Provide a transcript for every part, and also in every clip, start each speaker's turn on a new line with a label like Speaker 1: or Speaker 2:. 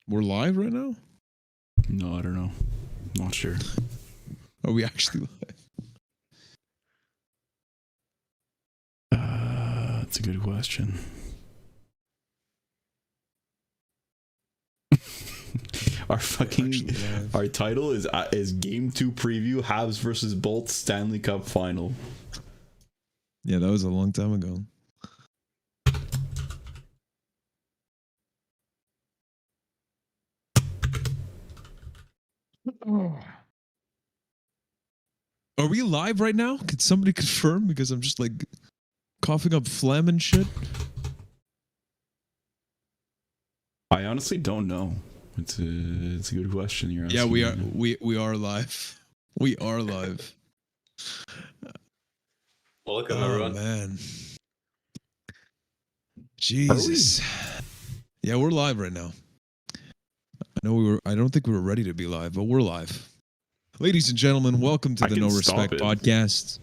Speaker 1: We're live right now?
Speaker 2: No, I don't know. Not sure.
Speaker 1: Are we actually live?
Speaker 2: That's a good question. Our title is Game 2 preview, Habs versus Bolts Stanley Cup final.
Speaker 1: Yeah, that was a long time ago. Are we live right now? Could somebody confirm? Because I'm just like coughing up phlegm and shit.
Speaker 2: I honestly don't know. It's a good question you're asking.
Speaker 1: Yeah, we are live. We are live.
Speaker 3: Welcome, everyone.
Speaker 1: Man. Jesus. Yeah, we're live right now. I don't think we were ready to be live, but we're live. Ladies and gentlemen, welcome to the No Respect podcast.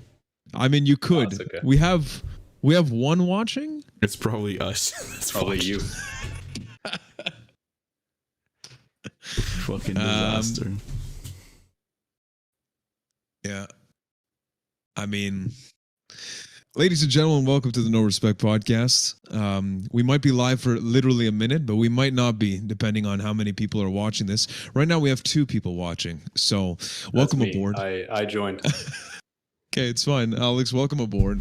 Speaker 1: I mean, you could.
Speaker 3: Okay.
Speaker 1: We have one watching.
Speaker 2: It's probably us.
Speaker 3: It's probably you.
Speaker 2: Fucking disaster.
Speaker 1: Yeah. I mean, ladies and gentlemen, welcome to the No Respect podcast. We might be live for literally a minute, but we might not be, depending on how many people are watching this. Right now, we have 2 people watching. So, welcome aboard.
Speaker 3: I joined.
Speaker 1: Okay, it's fine. Alex, welcome aboard.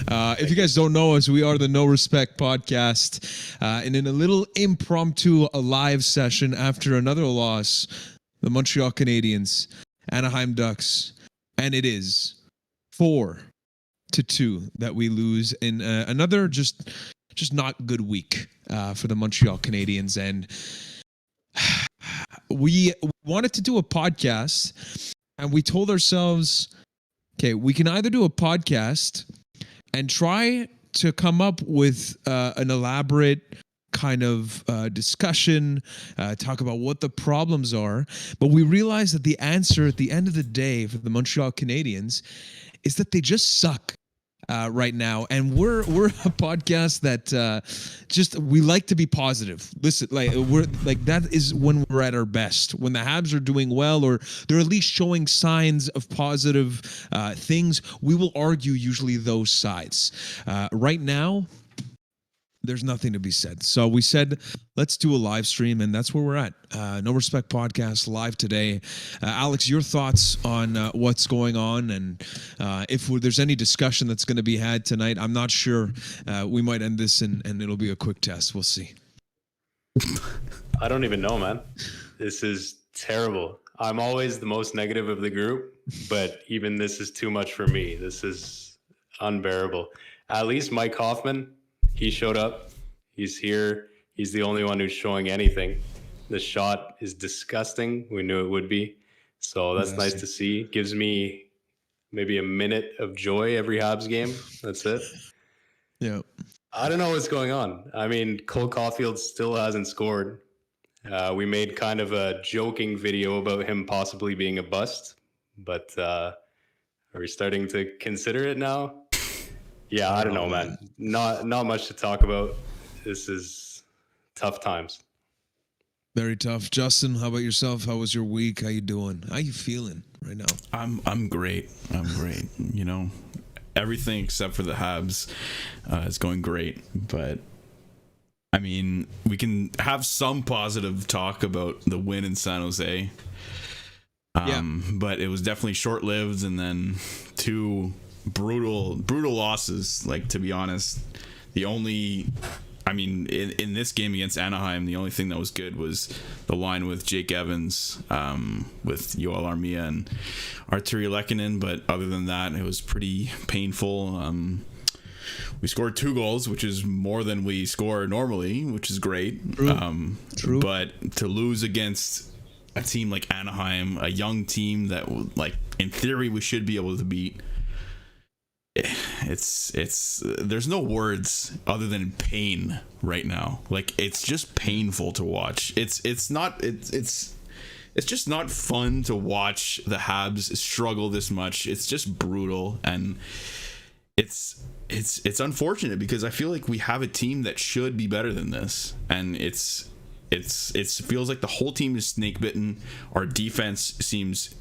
Speaker 1: If you guys don't know us, we are the No Respect podcast. And in a little impromptu live session after another loss, the Montreal Canadiens, Anaheim Ducks, and it is 4-2 that we lose in another just not good week for the Montreal Canadiens. And we wanted to do a podcast, and we told ourselves, okay, we can either do a podcast and try to come up with an elaborate kind of discussion, talk about what the problems are, but we realize that the answer at the end of the day for the Montreal Canadiens is that they just suck right now, and we're a podcast that we like to be positive. Listen, we're like, that is when we're at our best, when the Habs are doing well, or they're at least showing signs of positive things. We will argue usually those sides. Right now, there's nothing to be said. So we said, let's do a live stream, and that's where we're at. No Respect podcast live today. Alex, your thoughts on what's going on, and if there's any discussion that's going to be had tonight. I'm not sure. We might end this, and it'll be a quick test. We'll see.
Speaker 3: I don't even know, man. This is terrible. I'm always the most negative of the group, but even this is too much for me. This is unbearable. At least Mike Hoffman, he showed up. He's here. He's the only one who's showing anything. The shot is disgusting. We knew it would be. So that's nice to see. Gives me maybe a minute of joy every Habs game. That's it.
Speaker 1: Yeah.
Speaker 3: I don't know what's going on. I mean, Cole Caulfield still hasn't scored. We made kind of a joking video about him possibly being a bust. But are we starting to consider it now? Yeah, I don't know, man. Not much to talk about. This is tough times.
Speaker 1: Very tough. Justin, how about yourself? How was your week? How you doing? How you feeling right now?
Speaker 2: I'm great. You know, everything except for the Habs is going great. But I mean, we can have some positive talk about the win in San Jose. But it was definitely short-lived, and then 2 brutal losses. Like, to be honest, in this game against Anaheim, the only thing that was good was the line with Jake Evans, with Yoel Armia and Artturi Lehkonen. But other than that, it was pretty painful. We scored 2 goals, which is more than we score normally, which is great.
Speaker 1: True.
Speaker 2: But to lose against a team like Anaheim, a young team that, like, in theory we should be able to beat, it's there's no words other than pain right now. Like, it's just painful to watch. It's just not fun to watch the Habs struggle this much. It's just brutal, and it's unfortunate because I feel like we have a team that should be better than this, and it's it feels like the whole team is snake bitten. Our defense seems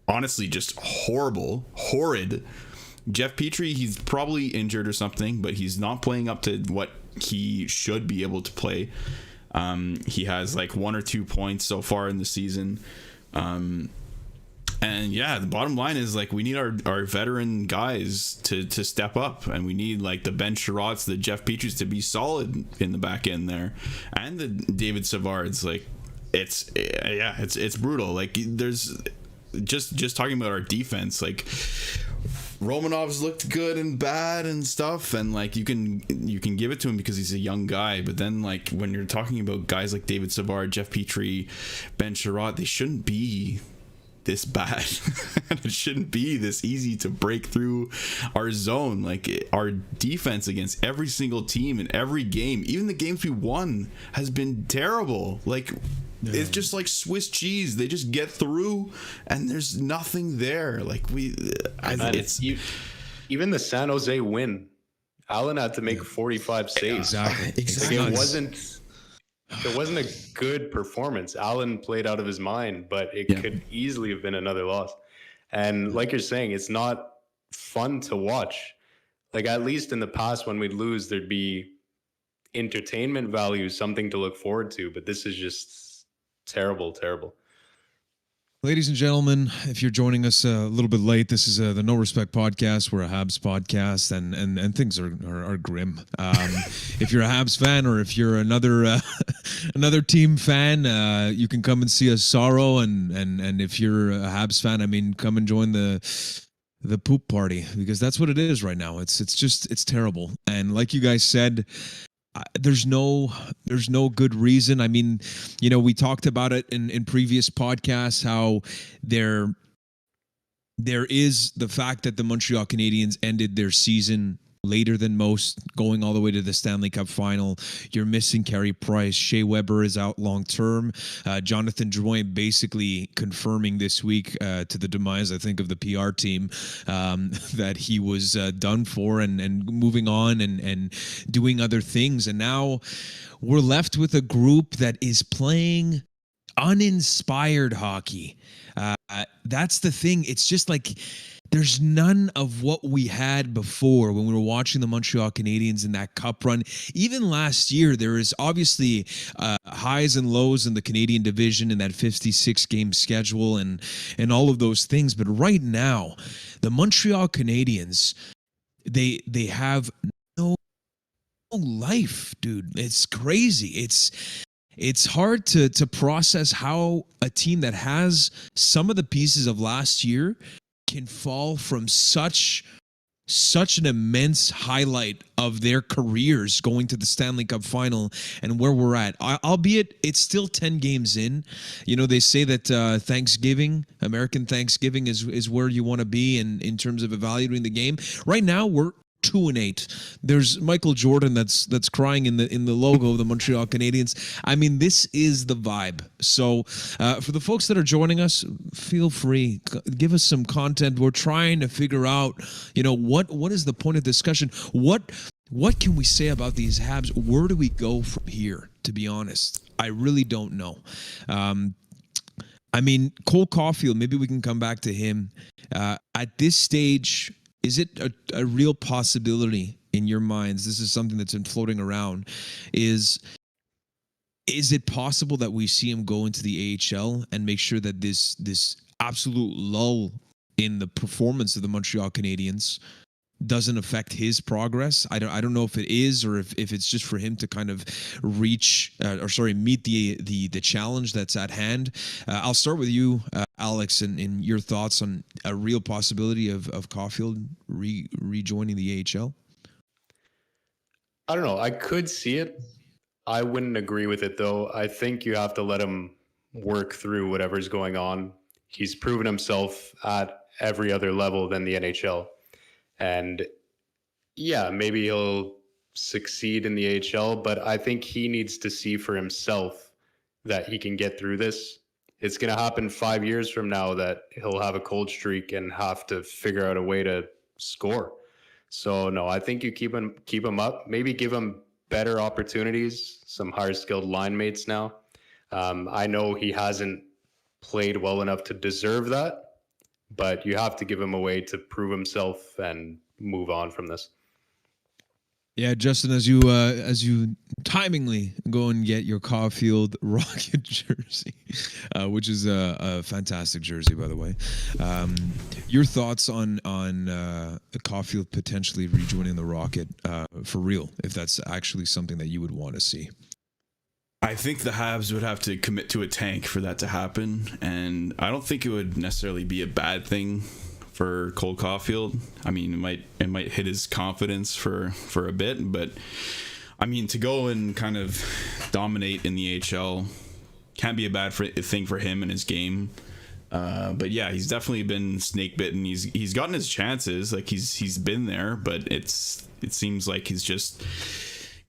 Speaker 2: honestly just horrid. Jeff Petrie, he's probably injured or something, but he's not playing up to what he should be able to play. He has like 1 or 2 points so far in the season. And yeah, the bottom line is like we need our veteran guys to step up, and we need like the Ben Sherratts, the Jeff Petries to be solid in the back end there, and the David Savards. Like it's brutal. Like there's just talking about our defense, like Romanov's looked good and bad and stuff, and like you can give it to him because he's a young guy, but then like when you're talking about guys like David Savard, Jeff Petrie, Ben Sherratt, they shouldn't be this bad. It shouldn't be this easy to break through our zone. Like our defense against every single team in every game, even the games we won, has been terrible. Like it's just like Swiss cheese. They just get through and there's nothing there. Like
Speaker 3: even the San Jose win, Allen had to make 45 saves.
Speaker 1: Exactly.
Speaker 3: Like it wasn't a good performance. Allen played out of his mind, but it could easily have been another loss. And like you're saying, it's not fun to watch. Like at least in the past when we'd lose, there'd be entertainment value, something to look forward to. But this is just terrible.
Speaker 1: Ladies and gentlemen, if you're joining us a little bit late, this is the No Respect podcast. We're a Habs podcast, and things are grim. If you're a Habs fan, or if you're another team fan, you can come and see us sorrow. And if you're a Habs fan, I mean, come and join the poop party, because that's what it is right now. It's terrible. And like you guys said, there's no good reason. I mean, you know, we talked about it in previous podcasts, how there is the fact that the Montreal Canadiens ended their season later than most, going all the way to the Stanley Cup final. You're missing Carey Price. Shea Weber is out long term. Jonathan Drouin basically confirming this week to the demise, I think, of the PR team, that he was done for and moving on and doing other things. And now we're left with a group that is playing uninspired hockey. That's the thing. It's just like there's none of what we had before when we were watching the Montreal Canadiens in that cup run. Even last year, there is obviously highs and lows in the Canadian division in that 56-game schedule and all of those things. But right now, the Montreal Canadiens, they have no life, dude. It's crazy. It's hard to process how a team that has some of the pieces of last year can fall from such an immense highlight of their careers going to the Stanley Cup final and where we're at. Albeit it's still 10 games in. You know, they say that American Thanksgiving is where you want to be in terms of evaluating the game. Right now, we're 2-8. There's Michael Jordan that's crying in the logo of the Montreal Canadiens. I mean, this is the vibe. So for the folks that are joining us, feel free, give us some content. We're trying to figure out, you know, what is the point of discussion? What can we say about these Habs? Where do we go from here? To be honest, I really don't know. I mean, Cole Caulfield, maybe we can come back to him. At this stage, is it a real possibility in your minds? This is something that's been floating around. Is it possible that we see him go into the AHL and make sure that this absolute lull in the performance of the Montreal Canadiens doesn't affect his progress? I don't know if it is, or if it's just for him to kind of meet the challenge that's at hand. I'll start with you, Alex, and your thoughts on a real possibility of Caulfield rejoining the AHL.
Speaker 3: I don't know. I could see it. I wouldn't agree with it, though. I think you have to let him work through whatever's going on. He's proven himself at every other level than the NHL. And yeah, maybe he'll succeed in the AHL, but I think he needs to see for himself that he can get through this. It's going to happen 5 years from now that he'll have a cold streak and have to figure out a way to score. So no, I think you keep him up, maybe give him better opportunities, some higher skilled line mates now. I know he hasn't played well enough to deserve that, but you have to give him a way to prove himself and move on from this.
Speaker 1: Yeah, Justin, as you timingly go and get your Caulfield Rocket jersey, which is a fantastic jersey, by the way. Your thoughts on Caulfield potentially rejoining the Rocket for real, if that's actually something that you would want to see?
Speaker 2: I think the Habs would have to commit to a tank for that to happen, and I don't think it would necessarily be a bad thing for Cole Caulfield. I mean, it might hit his confidence for a bit, but I mean, to go and kind of dominate in the AHL can't be a bad thing for him and his game. But yeah, he's definitely been snake bitten. He's gotten his chances, like he's been there, but it seems like he's just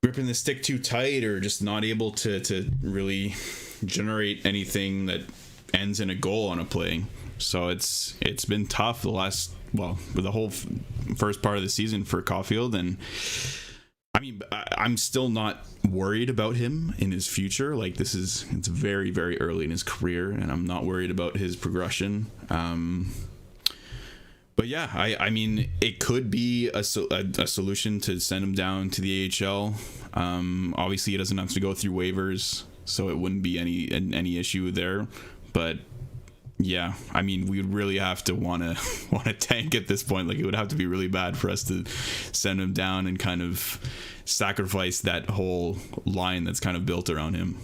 Speaker 2: gripping the stick too tight, or just not able to really generate anything that ends in a goal on a play. So it's been tough with the whole first part of the season for Caulfield. And I mean, I'm still not worried about him in his future. Like, it's very, very early in his career, and I'm not worried about his progression. But yeah, I mean, it could be a solution to send him down to the AHL. Obviously, he doesn't have to go through waivers, so it wouldn't be any issue there. But yeah, I mean, we would really have to want to tank at this point. Like, it would have to be really bad for us to send him down and kind of sacrifice that whole line that's kind of built around him.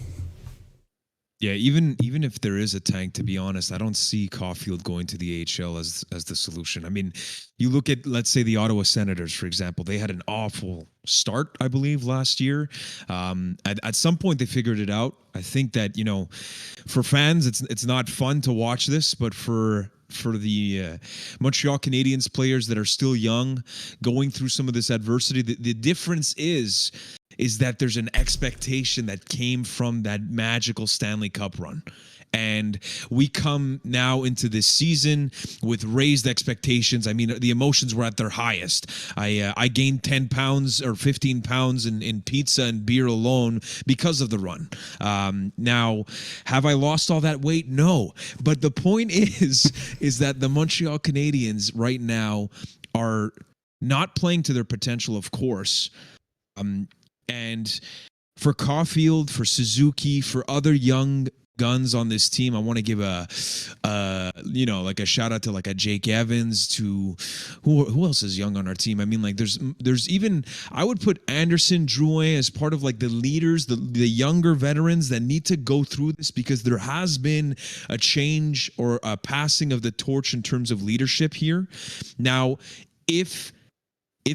Speaker 1: Yeah, even if there is a tank, to be honest, I don't see Caulfield going to the AHL as the solution. I mean, you look at, let's say, the Ottawa Senators, for example. They had an awful start, I believe, last year. At some point, they figured it out. I think that, for fans, it's not fun to watch this, but for the Montreal Canadiens players that are still young, going through some of this adversity, the difference is that there's an expectation that came from that magical Stanley Cup run. And we come now into this season with raised expectations. I mean, the emotions were at their highest. I gained 10 pounds or 15 pounds in pizza and beer alone because of the run. Now, have I lost all that weight? No. But the point is that the Montreal Canadiens right now are not playing to their potential, of course. And for Caulfield, for Suzuki, for other young guns on this team, I want to give a shout out to like a Jake Evans, to who else is young on our team. I mean, like there's even, I would put Anderson, Drouin as part of like the leaders, the younger veterans that need to go through this, because there has been a change or a passing of the torch in terms of leadership here. Now, if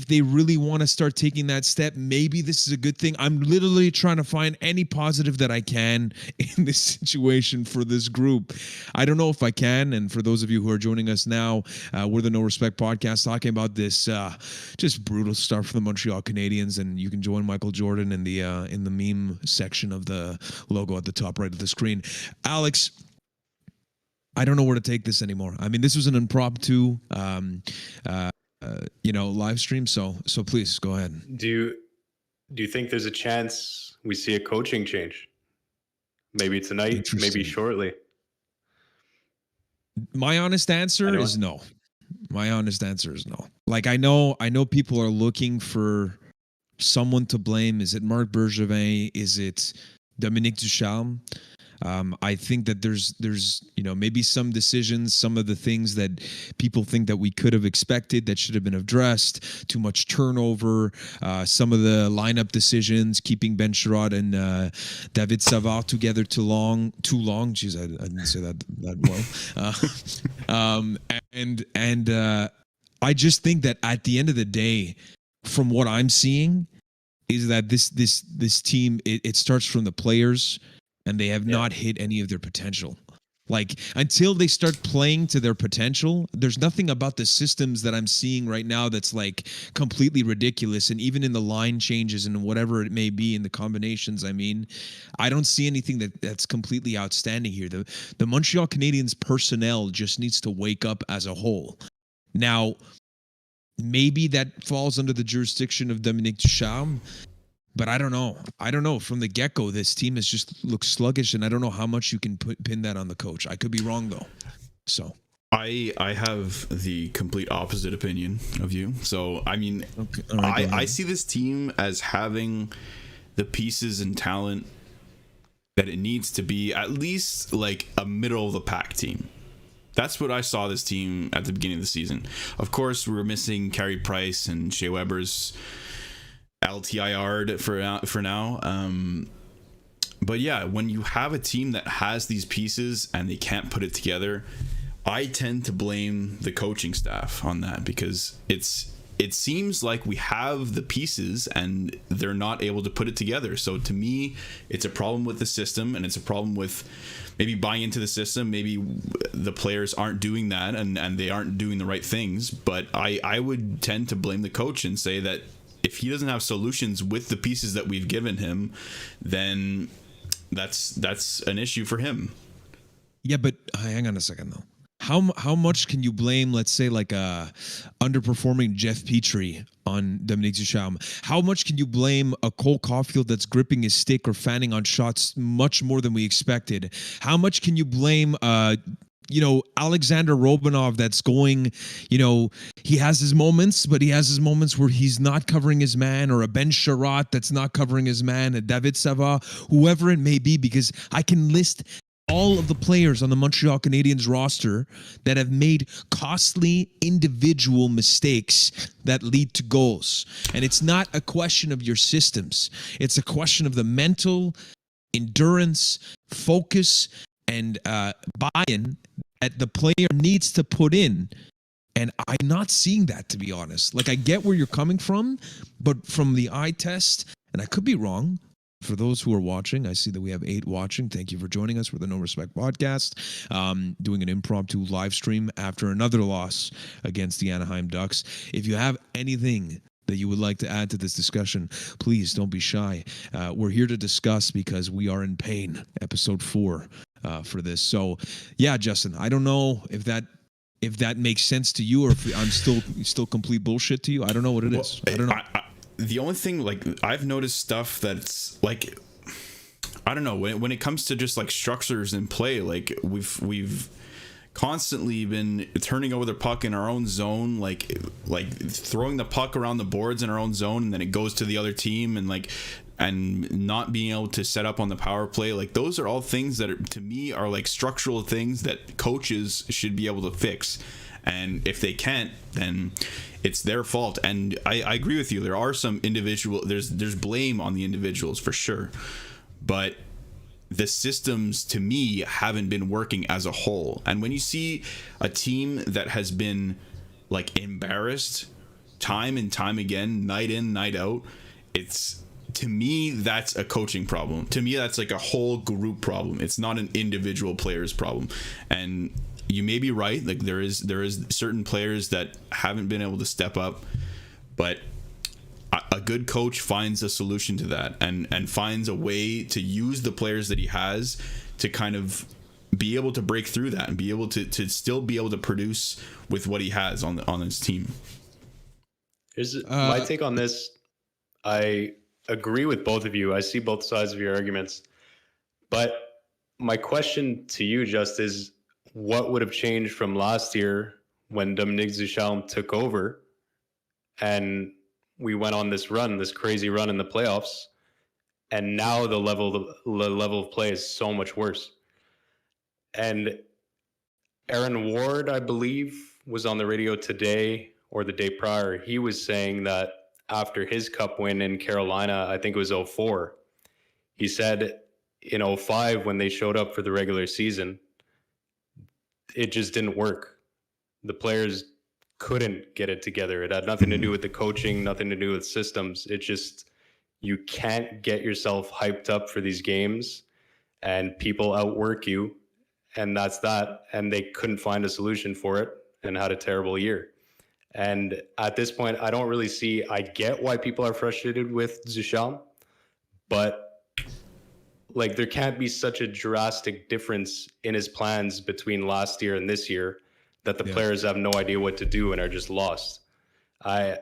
Speaker 1: they really want to start taking that step, maybe this is a good thing. I'm literally trying to find any positive that I can in this situation for this group. I don't know if I can. And for those of you who are joining us now, we're the No Respect Podcast, talking about this just brutal start for the Montreal Canadiens. And you can join Michael Jordan in the meme section of the logo at the top right of the screen. Alex, I don't know where to take this anymore. I mean, this was an impromptu live stream. So please go ahead.
Speaker 3: Do you think there's a chance we see a coaching change? Maybe tonight, maybe shortly.
Speaker 1: My honest answer is no. Like, I know people are looking for someone to blame. Is it Marc Bergevin? Is it Dominique Ducharme? I think that there's maybe some decisions, some of the things that people think that we could have expected that should have been addressed. Too much turnover, some of the lineup decisions, keeping Ben Sherrod and David Savard together too long. Jeez, I didn't say that well. And I just think that at the end of the day, from what I'm seeing, is that this team, it starts from the players. And they have not hit any of their potential. Like, until they start playing to their potential, there's nothing about the systems that I'm seeing right now that's like completely ridiculous. And even in the line changes and whatever it may be in the combinations, I mean, I don't see anything that's completely outstanding here. The Montreal Canadiens personnel just needs to wake up as a whole. Now, maybe that falls under the jurisdiction of Dominique Ducharme. But I don't know. From the get-go, this team has just looked sluggish, and I don't know how much you can pin that on the coach. I could be wrong though. So
Speaker 2: I have the complete opposite opinion of you. So I mean,
Speaker 1: okay. All right,
Speaker 2: I see this team as having the pieces and talent that it needs to be at least like a middle of the pack team. That's what I saw this team at the beginning of the season. Of course, we were missing Carey Price and Shea Weber's LTIR for now. But yeah, when you have a team that has these pieces and they can't put it together, I tend to blame the coaching staff on that, because it seems like we have the pieces and they're not able to put it together. So to me, it's a problem with the system, and it's a problem with maybe buying into the system. Maybe the players aren't doing that and they aren't doing the right things. But I would tend to blame the coach and say that if he doesn't have solutions with the pieces that we've given him, then that's an issue for him.
Speaker 1: Yeah, but hang on a second though. How much can you blame, let's say, like a underperforming Jeff Petrie on Dominique Ducharme? How much can you blame a Cole Caulfield that's gripping his stick or fanning on shots much more than we expected? How much can you blame Alexander Romanov that's going, he has his moments, but he has his moments where he's not covering his man, or a Ben Sherratt that's not covering his man, a David Sava, whoever it may be, because I can list all of the players on the Montreal Canadiens roster that have made costly individual mistakes that lead to goals. And it's not a question of your systems. It's a question of the mental endurance, focus, and buy-in that the player needs to put in. And I'm not seeing that, to be honest. Like, I get where you're coming from, but from the eye test, and I could be wrong. For those who are watching, I see that we have 8 watching. Thank you for joining us for the No Respect podcast. Doing an impromptu live stream after another loss against the Anaheim Ducks. If you have anything that you would like to add to this discussion, please don't be shy. We're here to discuss because we are in pain. Episode 4 for this. So, yeah, Justin, I don't know if that makes sense to you, or if I'm still complete bullshit to you. I don't know what it is. I don't know.
Speaker 2: The only thing, like, I've noticed stuff that's like, I don't know, when it comes to just like structures in play, like we've constantly been turning over the puck in our own zone, like throwing the puck around the boards in our own zone, and then it goes to the other team, and not being able to set up on the power play. Like, those are all things that to me are like structural things that coaches should be able to fix. And if they can't, then it's their fault. And I agree with you. There are some there's blame on the individuals for sure. But the systems, to me, haven't been working as a whole. And when you see a team that has been like embarrassed time and time again, night in, night out, to me, that's a coaching problem. To me, that's like a whole group problem. It's not an individual player's problem. And you may be right. Like, there is certain players that haven't been able to step up, but a good coach finds a solution to that and finds a way to use the players that he has to kind of be able to break through that and be able to still be able to produce with what he has on his team.
Speaker 3: Here's my take on this. I agree with both of you. I see both sides of your arguments, but my question to you, Just, is what would have changed from last year when Dominique Ducharme took over and we went on this crazy run in the playoffs, and now the level of play is so much worse. And Aaron Ward, I believe, was on the radio today or the day prior. He was saying that after his cup win in Carolina, I think it was 2004, he said in 2005, when they showed up for the regular season, it just didn't work. The players couldn't get it together. It had nothing to do with the coaching, nothing to do with systems. It just, you can't get yourself hyped up for these games, and people outwork you, and that's that. And they couldn't find a solution for it and had a terrible year. And at this point, I don't really see, I get why people are frustrated with Ducharme, but like, there can't be such a drastic difference in his plans between last year and this year that the players have no idea what to do and are just lost. I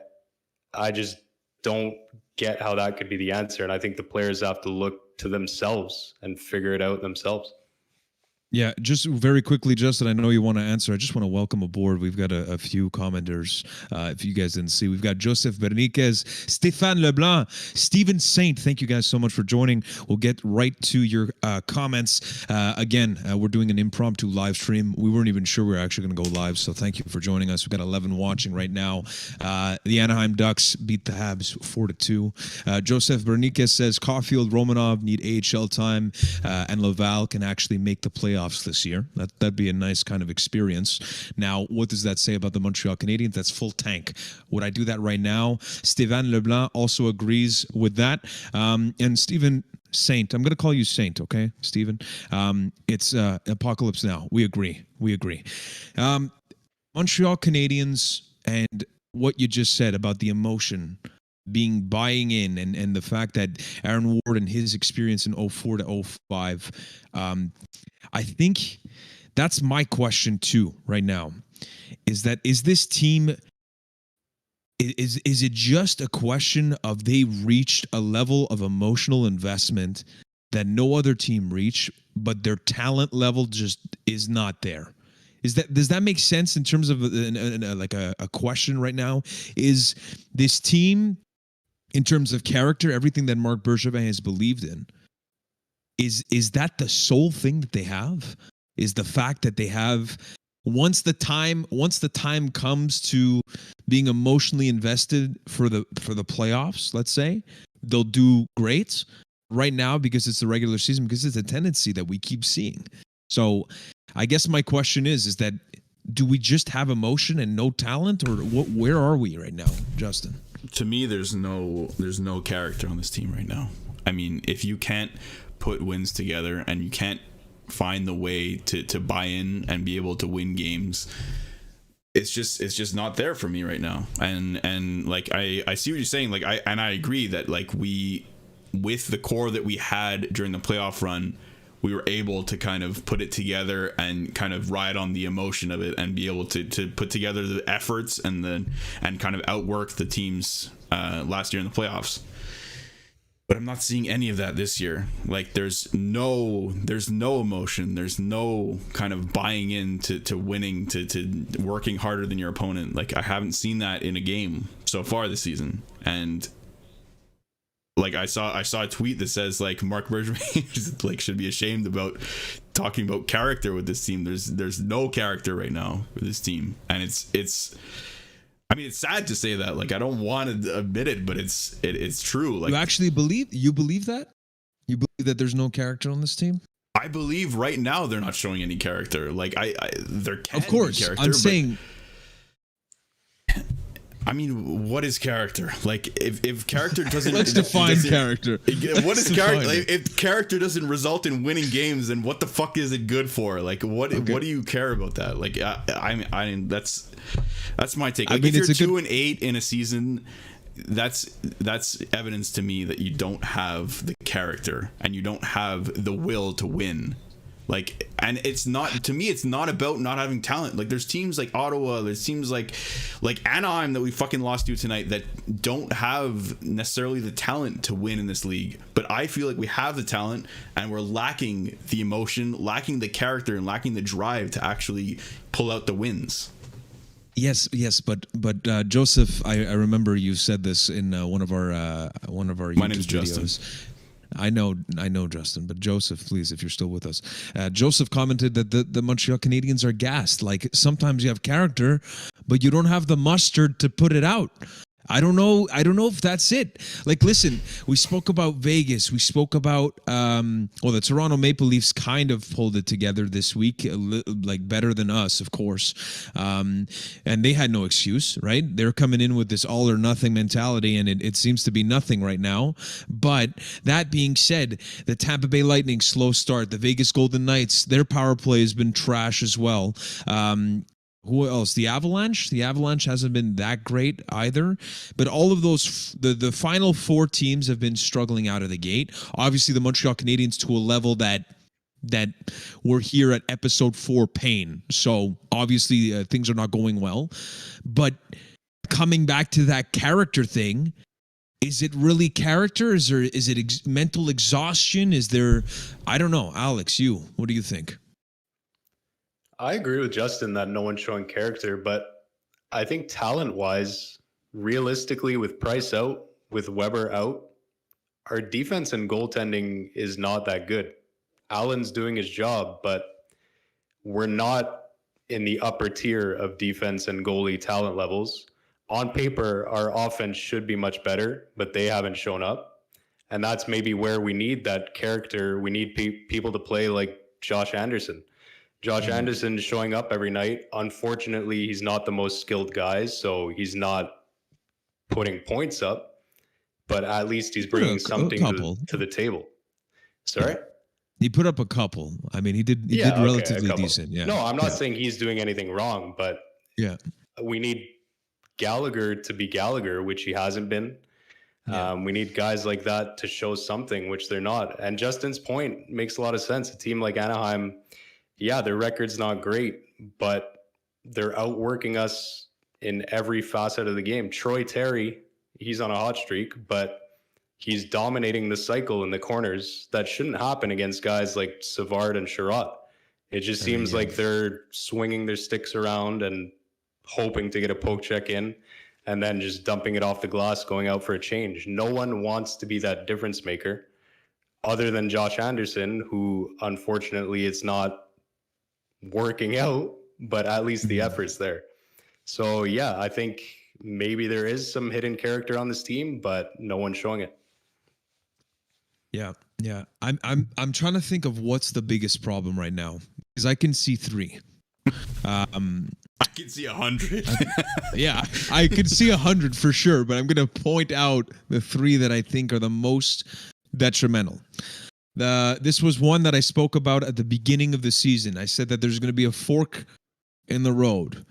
Speaker 3: just don't get how that could be the answer. And I think the players have to look to themselves and figure it out themselves.
Speaker 1: Yeah, just very quickly, Justin, I know you want to answer. I just want to welcome aboard. We've got a few commenters. If you guys didn't see, we've got Joseph Berniquez, Stéphane Leblanc, Stephen Saint. Thank you guys so much for joining. We'll get right to your comments. Again, we're doing an impromptu live stream. We weren't even sure we were actually going to go live, so thank you for joining us. We've got 11 watching right now. The Anaheim Ducks beat the Habs 4-2. Joseph Berniquez says Caulfield, Romanov need AHL time, and Laval can actually make the playoffs this year. That'd be a nice kind of experience. Now, what does that say about the Montreal Canadiens? That's full tank. Would I do that right now? Stéphane Leblanc also agrees with that. And Stephen Saint, I'm going to call you Saint, okay, Stephen? It's Apocalypse Now. We agree. Montreal Canadiens and what you just said about the emotion buying in and the fact that Aaron Ward and his experience in 04 to 05, I think that's my question too right now, is this team, is it just a question of they reached a level of emotional investment that no other team reached, but their talent level just is not there? Does that make sense in terms of a question right now? Is this team, in terms of character, everything that Marc Bergevin has believed in, is that the sole thing that they have? Is the fact that they have, once the time comes to being emotionally invested for the playoffs, let's say, they'll do great. Right now, because it's the regular season, because it's a tendency that we keep seeing. So I guess my question is that, do we just have emotion and no talent, or where are we right now, Justin?
Speaker 2: To me, there's no character on this team right now. I mean, if you can't put wins together and you can't find the way to buy in and be able to win games, it's just not there for me right now. And like I see what you're saying. Like I agree that like we, with the core that we had during the playoff run, we were able to kind of put it together and kind of ride on the emotion of it and be able to put together the efforts and kind of outwork the teams last year in the playoffs. But I'm not seeing any of that this year. Like there's no emotion. There's no kind of buying in to winning, to working harder than your opponent. Like I haven't seen that in a game so far this season. And like I saw a tweet that says like Marc Bergevin like should be ashamed about talking about character with this team. There's no character right now with this team, and it's I mean, it's sad to say that. Like I don't want to admit it, but it's true. Like
Speaker 1: you actually believe that? You believe that there's no character on this team?
Speaker 2: I believe right now they're not showing any character. Like there can
Speaker 1: of course
Speaker 2: be character.
Speaker 1: I'm saying.
Speaker 2: I mean, what is character? Like, if character doesn't...
Speaker 1: Let's define character.
Speaker 2: What is character? Like, if character doesn't result in winning games, then what the fuck is it good for? Like, what do you care about that? Like, I that's my take. Like, if you're 2-8 in a season, that's evidence to me that you don't have the character and you don't have the will to win. Like, and it's not, to me, it's not about not having talent. Like, there's teams like Ottawa, there's teams like Anaheim that we fucking lost to tonight that don't have necessarily the talent to win in this league. But I feel like we have the talent and we're lacking the emotion, lacking the character, and lacking the drive to actually pull out the wins.
Speaker 1: Yes, but Joseph, I remember you said this in one of our YouTube
Speaker 2: My name's
Speaker 1: videos.
Speaker 2: Justin.
Speaker 1: I know, Justin, but Joseph, please, if you're still with us. Joseph commented that the Montreal Canadiens are gassed. Like, sometimes you have character, but you don't have the mustard to put it out. I don't know if that's it. Like, listen, we spoke about Vegas. We spoke about, the Toronto Maple Leafs kind of pulled it together this week, like better than us, of course. And they had no excuse, right? They're coming in with this all or nothing mentality, and it seems to be nothing right now. But that being said, the Tampa Bay Lightning, slow start. The Vegas Golden Knights, their power play has been trash as well. Who else? The Avalanche. The Avalanche hasn't been that great either. But all of those, the final four teams have been struggling out of the gate. Obviously, the Montreal Canadiens to a level that we're here at episode 4 pain. So obviously things are not going well. But coming back to that character thing, Is it really character? Is it mental exhaustion? Is there, I don't know. Alex, what do you think?
Speaker 3: I agree with Justin that no one's showing character, but I think talent-wise, realistically, with Price out, with Weber out, our defense and goaltending is not that good. Allen's doing his job, but we're not in the upper tier of defense and goalie talent levels. On paper, our offense should be much better, but they haven't shown up. And that's maybe where we need that character. We need people to play like Josh Anderson. Josh Anderson showing up every night. Unfortunately, he's not the most skilled guy, so he's not putting points up, but at least he's bringing something to the table. Sorry?
Speaker 1: He put up a couple. I mean, he did relatively decent. Yeah.
Speaker 3: No, I'm not saying he's doing anything wrong, but
Speaker 1: yeah,
Speaker 3: we need Gallagher to be Gallagher, which he hasn't been. Yeah. We need guys like that to show something, which they're not. And Justin's point makes a lot of sense. A team like Anaheim, yeah, their record's not great, but they're outworking us in every facet of the game. Troy Terry, he's on a hot streak, but he's dominating the cycle in the corners. That shouldn't happen against guys like Savard and Sherratt. It just seems like they're swinging their sticks around and hoping to get a poke check in and then just dumping it off the glass, going out for a change. No one wants to be that difference maker other than Josh Anderson, who unfortunately it's not working out, but at least the effort's there. So yeah, I think maybe there is some hidden character on this team, but no one's showing it.
Speaker 1: Yeah. I'm trying to think of what's the biggest problem right now, because I can see three.
Speaker 2: I can see 100.
Speaker 1: Yeah, I can see 100 for sure, but I'm going to point out the three that I think are the most detrimental. This was one that I spoke about at the beginning of the season. I said that there's going to be a fork in the road.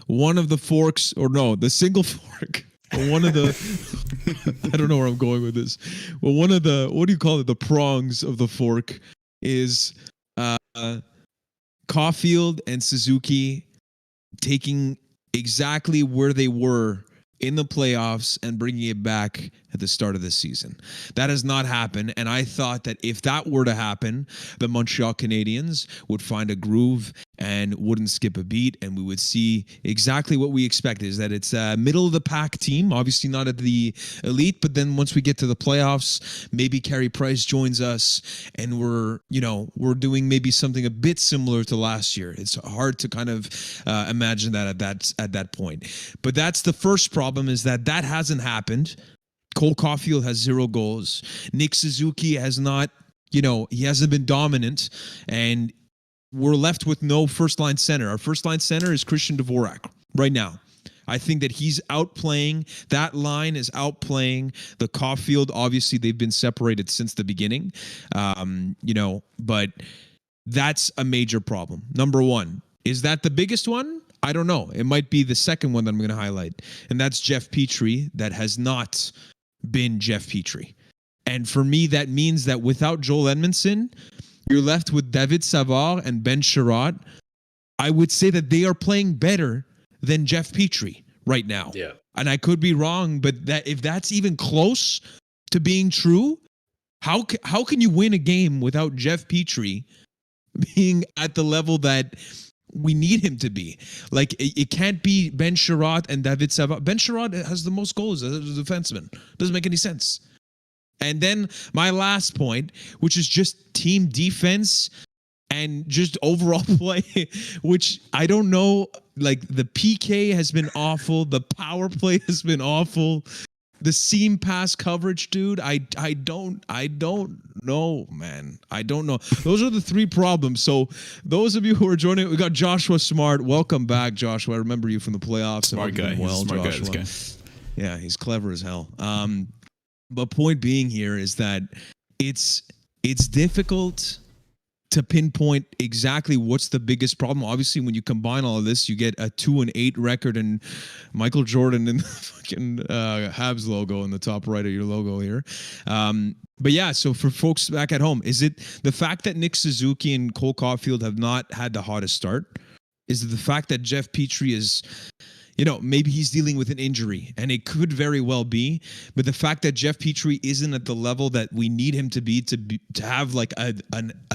Speaker 1: One of the forks, or no, the single fork. One of the, I don't know where I'm going with this. Well, one of the, what do you call it? The prongs of the fork is Caulfield and Suzuki taking exactly where they were in the playoffs and bringing it back at the start of the season. That has not happened, and I thought that if that were to happen, the Montreal Canadiens would find a groove and wouldn't skip a beat, and we would see exactly what we expected, is that it's a middle-of-the-pack team, obviously not at the elite, but then once we get to the playoffs, maybe Carey Price joins us, and we're doing maybe something a bit similar to last year. It's hard to kind of imagine that at that point. But that's the first problem, is that hasn't happened. Cole Caulfield has 0 goals. Nick Suzuki has not, he hasn't been dominant, and we're left with no first-line center. Our first-line center is Christian Dvorak right now. I think that he's outplaying, that line is outplaying the Caulfield. Obviously, they've been separated since the beginning, but that's a major problem. Number one. Is that the biggest one? I don't know. It might be the second one that I'm going to highlight, and that's Jeff Petrie, that has not been Jeff Petrie. And for me, that means that without Joel Edmondson, you're left with David Savard and Ben Sherratt. I would say that they are playing better than Jeff Petrie right now.
Speaker 3: Yeah.
Speaker 1: And I could be wrong, but if that's even close to being true, how can you win a game without Jeff Petrie being at the level that we need him to be? Like, it can't be Ben Sherratt and David Savard. Ben Sherratt has the most goals as a defenseman. Doesn't make any sense. And then my last point, which is just team defense and just overall play, which I don't know, like the PK has been awful. The power play has been awful. The seam pass coverage, dude, I don't know, man. I don't know. Those are the three problems. So those of you who are joining, we got Joshua Smart. Welcome back, Joshua. I remember you from the playoffs.
Speaker 2: Smart guy.
Speaker 1: Well,
Speaker 2: smart
Speaker 1: Joshua.
Speaker 2: guy, this guy.
Speaker 1: Yeah, he's clever as hell. But point being here is that it's difficult to pinpoint exactly what's the biggest problem. Obviously, when you combine all of this, you get a 2-8 record and Michael Jordan and the fucking Habs logo in the top right of your logo here. But yeah, so for folks back at home, is it the fact that Nick Suzuki and Cole Caulfield have not had the hottest start? Is it the fact that Jeff Petrie is, maybe he's dealing with an injury, and it could very well be. But the fact that Jeff Petrie isn't at the level that we need him to be to have like a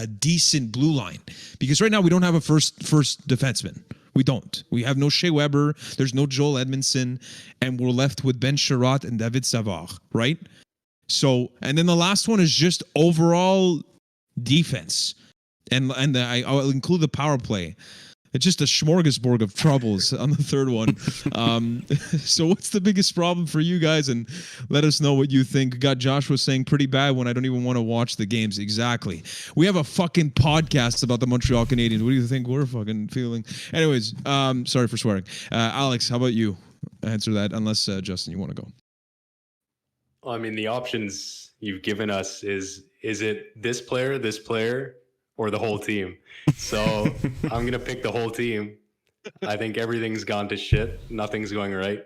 Speaker 1: decent blue line, because right now we don't have a first defenseman. We don't. We have no Shea Weber. There's no Joel Edmondson, and we're left with Ben Sherratt and David Savard, right? So, and then the last one is just overall defense, and I'll include the power play. It's just a smorgasbord of troubles on the third one. So what's the biggest problem for you guys? And let us know what you think. Got Joshua saying pretty bad when I don't even want to watch the games. Exactly. We have a fucking podcast about the Montreal Canadiens. What do you think we're fucking feeling? Anyways, sorry for swearing. Alex, how about you? Answer that, unless, Justin, you want to go.
Speaker 3: Well, I mean, the options you've given us is it this player, or the whole team? So I'm going to pick the whole team. I think everything's gone to shit. Nothing's going right.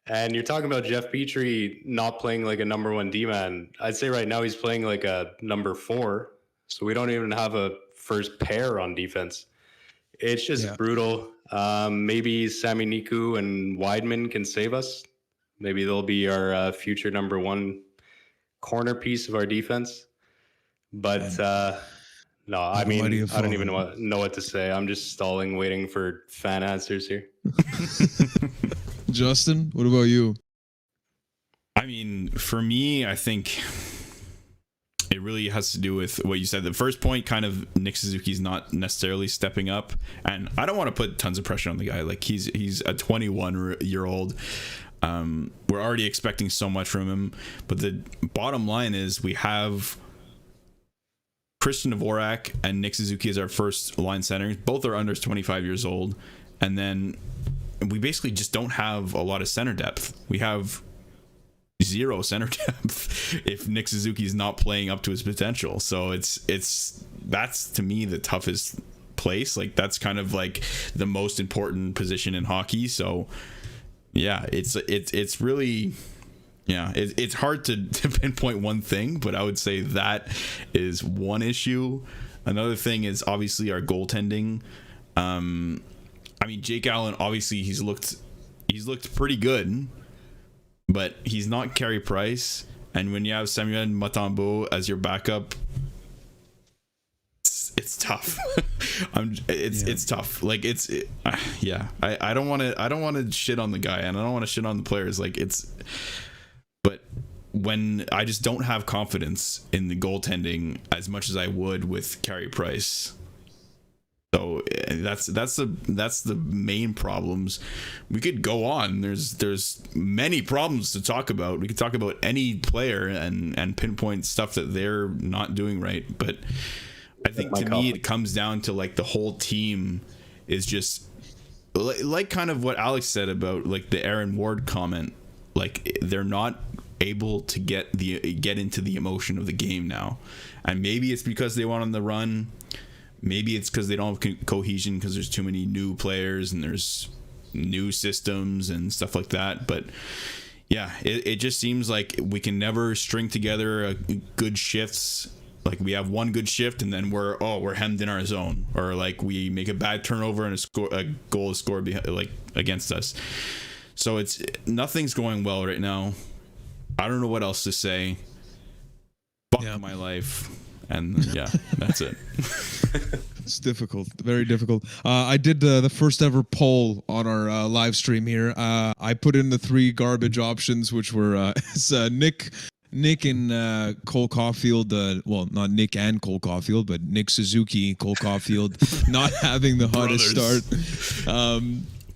Speaker 3: And you're talking about Jeff Petrie not playing like a number one D-man. I'd say right now he's playing like a number 4. So we don't even have a first pair on defense. It's just brutal. Maybe Sami Niku and Weidman can save us. Maybe they'll be our future number 1 corner piece of our defense. But no, I mean, I don't even know what to say. I'm just stalling, waiting for fan answers here.
Speaker 1: Justin, what about you?
Speaker 2: I mean, for me, I think it really has to do with what you said. The first point, kind of, Nick Suzuki's not necessarily stepping up, and I don't want to put tons of pressure on the guy. Like, he's a 21-year-old. We're already expecting so much from him, but the bottom line is we have Christian Dvorak and Nick Suzuki as our first line centers. Both are under 25 years old. And then we basically just don't have a lot of center depth. We have 0 center depth if Nick Suzuki is not playing up to his potential. So that's to me the toughest place. Like, that's kind of like the most important position in hockey. So yeah, it's really... Yeah, it's hard to pinpoint one thing, but I would say that is one issue. Another thing is obviously our goaltending. I mean, Jake Allen, obviously he's looked pretty good, but he's not Carey Price. And when you have Samuel Mutombo as your backup, it's tough. It's tough. Like, I don't want to shit on the guy, and I don't want to shit on the players. Like, but when I just don't have confidence in the goaltending as much as I would with Carey Price. So that's the main problems. We could go on. There's many problems to talk about. We could talk about any player and pinpoint stuff that they're not doing right. But I think to me it comes down to like the whole team is just like kind of what Alex said about like the Aaron Ward comment. Like, they're not able to get into the emotion of the game now, and maybe it's because they went on the run. Maybe it's because they don't have cohesion because there's too many new players and there's new systems and stuff like that. But yeah, it just seems like we can never string together good shifts. Like, we have one good shift and then we're hemmed in our zone, or like we make a bad turnover and a goal is scored against us. So nothing's going well right now. I don't know what else to say. Fuck my life. And yeah, that's it.
Speaker 1: It's difficult, very difficult. I did the first ever poll on our live stream here. I put in the 3 garbage options, which were Nick and Cole Caulfield. Well, not Nick and Cole Caulfield, but Nick Suzuki, Cole Caulfield, not having the hottest start.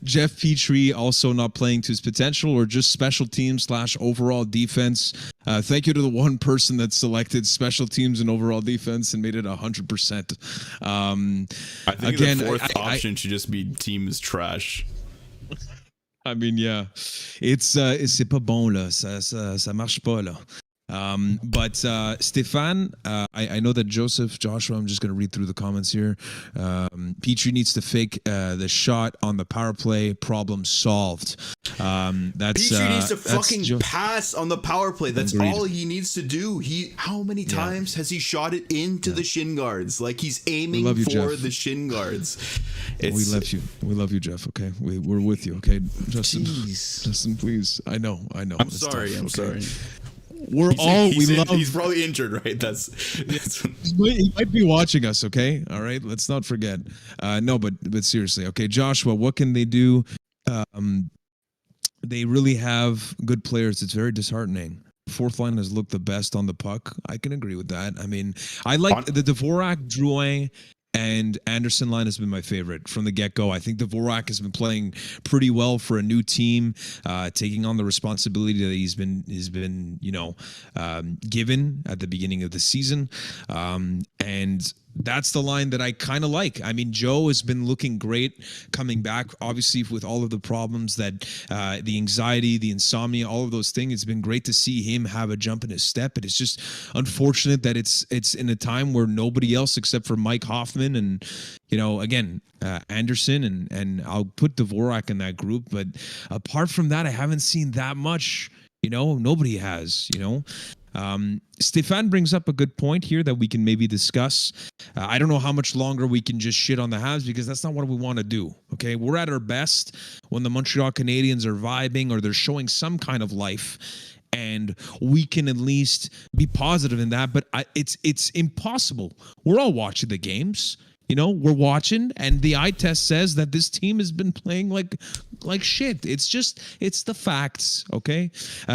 Speaker 1: Jeff Petrie also not playing to his potential, or just special teams / overall defense. Thank you to the one person that selected special teams and overall defense and made it 100%.
Speaker 2: I think again, the fourth option should just be team is trash.
Speaker 1: I mean, yeah, c'est pas bon là, ça marche pas là. But Stefan, I know that Joshua, I'm just going to read through the comments here. Petrie needs to fake the shot on the power play. Problem solved.
Speaker 2: Petrie needs to fucking pass on the power play. That's
Speaker 1: Agreed.
Speaker 2: all he needs to do. How many times has he shot it into the shin guards? Like, he's aiming for
Speaker 1: Jeff.
Speaker 2: the shin guards.
Speaker 1: We love you. We love you, Jeff. Okay, we're with you. Okay, Justin.
Speaker 2: Jeez.
Speaker 1: Justin, please. I know.
Speaker 2: I'm
Speaker 1: It's
Speaker 2: sorry.
Speaker 1: tough,
Speaker 2: I'm
Speaker 1: okay?
Speaker 2: sorry.
Speaker 1: He's
Speaker 2: probably injured, right? That's
Speaker 1: he might be watching us. Okay, all right. Let's not forget. No, but seriously, okay, Joshua, what can they do? They really have good players. It's very disheartening. Fourth line has looked the best on the puck. I can agree with that. I mean, I like the Dvorak, Drouin, and Anderson line has been my favorite from the get-go. I think Dvorak has been playing pretty well for a new team, taking on the responsibility that he's been given at the beginning of the season, and that's the line that I kind of like. I mean, Joe has been looking great coming back, obviously with all of the problems that the anxiety, the insomnia, all of those things. It's been great to see him have a jump in his step, but it's just unfortunate that it's in a time where nobody else except for Mike Hoffman and, again, Anderson and I'll put Dvorak in that group. But apart from that, I haven't seen that much. Nobody has, Stefan brings up a good point here that we can maybe discuss. I don't know how much longer we can just shit on the Habs because that's not what we want to do. Okay, we're at our best when the Montreal Canadiens are vibing or they're showing some kind of life, and we can at least be positive in that. But it's impossible. We're all watching the games. We're watching, and the eye test says that this team has been playing like shit. It's the facts, okay?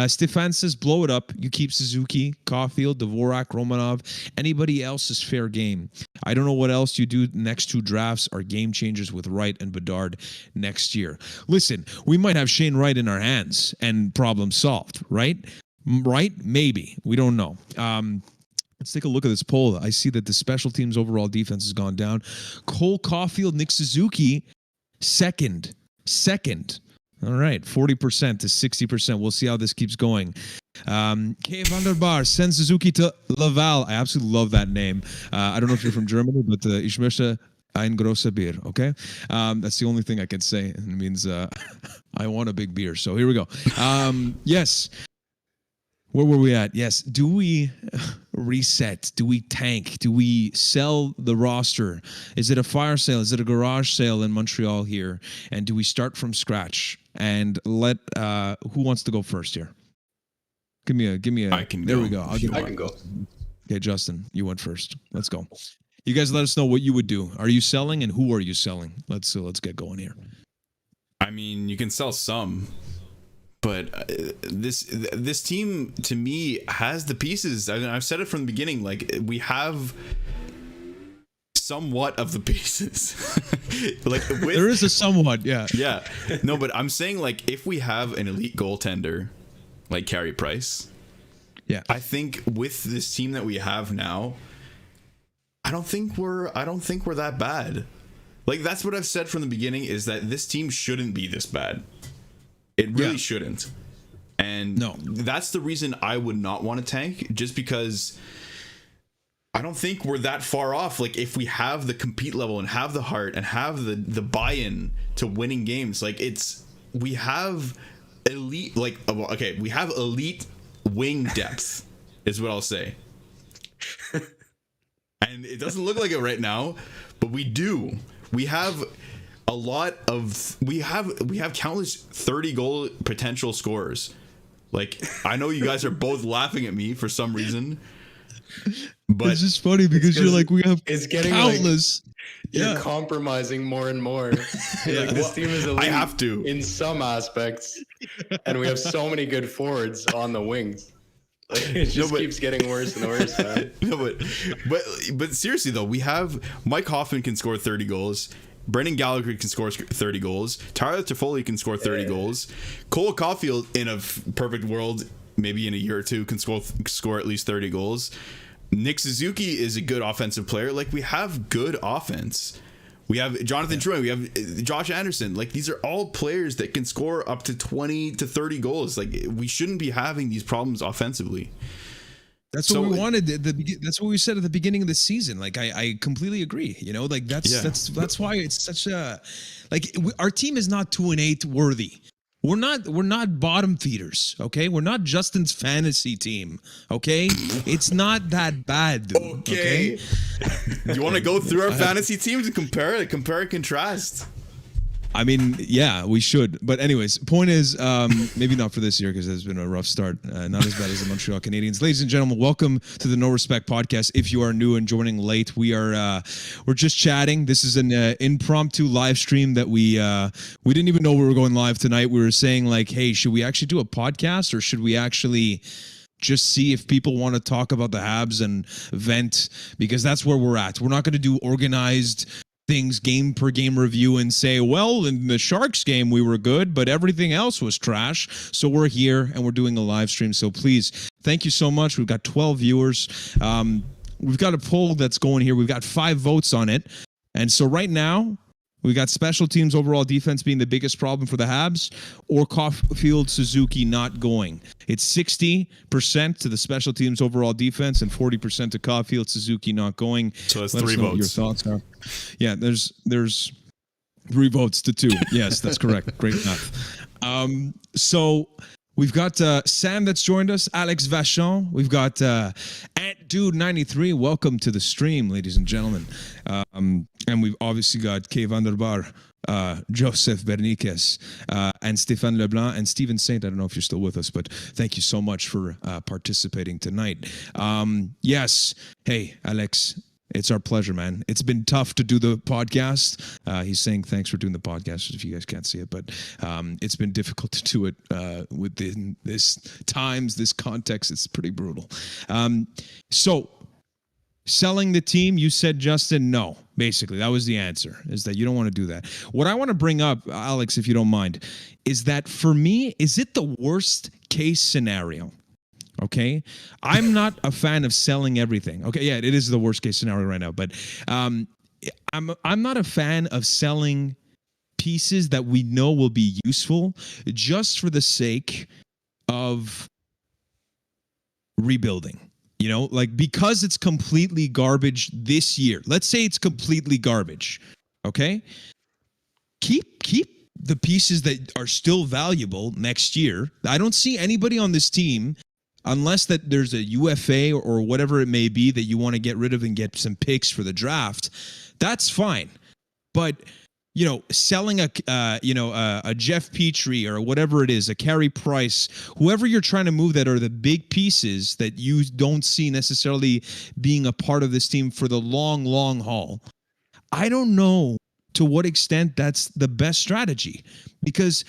Speaker 1: Stefan says, blow it up. You keep Suzuki, Caulfield, Dvorak, Romanov. Anybody else is fair game. I don't know what else you do. Next two drafts are game changers with Wright and Bedard next year. Listen, we might have Shane Wright in our hands and problem solved, right? Right? Maybe. We don't know. Let's take a look at this poll. I see that the special teams overall defense has gone down. Cole Caulfield, Nick Suzuki, second. All right, 40% to 60%. We'll see how this keeps going. K. Vanderbar, send Suzuki to Laval. I absolutely love that name. I don't know if you're from Germany, but ich möchte ein großer Bier, okay? That's the only thing I can say. It means I want a big beer. So here we go. Yes. Where were we at? Yes. Do we reset? Do we tank? Do we sell the roster? Is it a fire sale? Is it a garage sale in Montreal here? And do we start from scratch? And let who wants to go first here? Give me a.
Speaker 2: I can.
Speaker 1: There we go.
Speaker 3: I can go.
Speaker 1: Okay, Justin, you went first. Let's go. You guys, let us know what you would do. Are you selling, and who are you selling? Let's get going here.
Speaker 2: I mean, you can sell some. But this team, to me, has the pieces. I've said it from the beginning. Like, we have somewhat of the pieces.
Speaker 1: There is a somewhat, yeah.
Speaker 2: Yeah. No, but I'm saying, like, if we have an elite goaltender like Carey Price,
Speaker 1: yeah,
Speaker 2: I think with this team that we have now, I don't think we're that bad. Like, that's what I've said from the beginning, is that this team shouldn't be this bad. It really shouldn't. And that's the reason I would not want to tank, just because I don't think we're that far off. Like, if we have the compete level and have the heart and have the buy-in to winning games, like, we have elite, we have elite wing depth is what I'll say. And it doesn't look like it right now, but we do. We have a lot of we have countless 30 goal potential scorers. Like, I know you guys are both laughing at me for some reason, but
Speaker 1: it's just funny because you're like, we have countless.
Speaker 3: You're compromising more and more. Like, this team is elite
Speaker 2: I have to
Speaker 3: in some aspects, and we have so many good forwards on the wings. Like, it just keeps getting worse and worse, man.
Speaker 2: No, but seriously though, we have Mike Hoffman can score 30 goals. Brendan Gallagher can score 30 goals. Tyler Toffoli can score 30 goals. Cole Caulfield, in a perfect world, maybe in a year or two, can score at least 30 goals. Nick Suzuki is a good offensive player. Like, we have good offense. We have Jonathan Drouin. We have Josh Anderson. Like, these are all players that can score up to 20 to 30 goals. Like, we shouldn't be having these problems offensively.
Speaker 1: That's what we wanted. That's what we said at the beginning of the season. Like I completely agree. You know, like that's why it's such a our team is not 2-8 worthy. We're not bottom feeders. Okay, we're not Justin's fantasy team. Okay, it's not that bad. Dude, okay.
Speaker 2: You want to go through our fantasy teams and compare and contrast?
Speaker 1: I mean, yeah, we should. But anyways, point is, maybe not for this year because it's been a rough start. Not as bad as the Montreal Canadiens. Ladies and gentlemen, welcome to the No Respect podcast. If you are new and joining late, we're just chatting. This is an impromptu live stream that we didn't even know we were going live tonight. We were saying like, hey, should we actually do a podcast or should we actually just see if people want to talk about the Habs and vent? Because that's where we're at. We're not going to do organized things game per game review and say, well, in the Sharks game we were good, but everything else was trash. So we're here and we're doing a live stream. So please, thank you so much. We've got 12 viewers. We've got a poll that's going here. We've got 5 votes on it. And so right now, we got special teams overall defense being the biggest problem for the Habs, or Caulfield Suzuki not going. It's 60% to the special teams overall defense and 40% to Caulfield Suzuki not going.
Speaker 2: So that's 3 votes. What your thoughts are.
Speaker 1: Yeah, there's 3 votes to 2. Yes, that's correct. Great math. So we've got Sam that's joined us, Alex Vachon. We've got Ant Dude 93. Welcome to the stream, ladies and gentlemen. And we've obviously got Kay Vanderbar, Joseph Berniquez, and Stéphane Leblanc and Steven Saint. I don't know if you're still with us, but thank you so much for participating tonight. Yes. Hey, Alex. It's our pleasure, man. It's been tough to do the podcast. He's saying thanks for doing the podcast if you guys can't see it, but it's been difficult to do it within this context. It's pretty brutal. So selling the team, you said, Justin, no. Basically, that was the answer, is that you don't want to do that. What I want to bring up, Alex, if you don't mind, is that for me, is it the worst case scenario? Okay, I'm not a fan of selling everything. Okay, yeah, it is the worst case scenario right now, but I'm not a fan of selling pieces that we know will be useful just for the sake of rebuilding. You know, like because it's completely garbage this year. Let's say it's completely garbage. Okay, keep the pieces that are still valuable next year. I don't see anybody on this team, unless that there's a UFA or whatever it may be that you want to get rid of and get some picks for the draft, that's fine. But, you know, selling a Jeff Petrie or whatever it is, a Carey Price, whoever you're trying to move that are the big pieces that you don't see necessarily being a part of this team for the long, long haul. I don't know to what extent that's the best strategy, because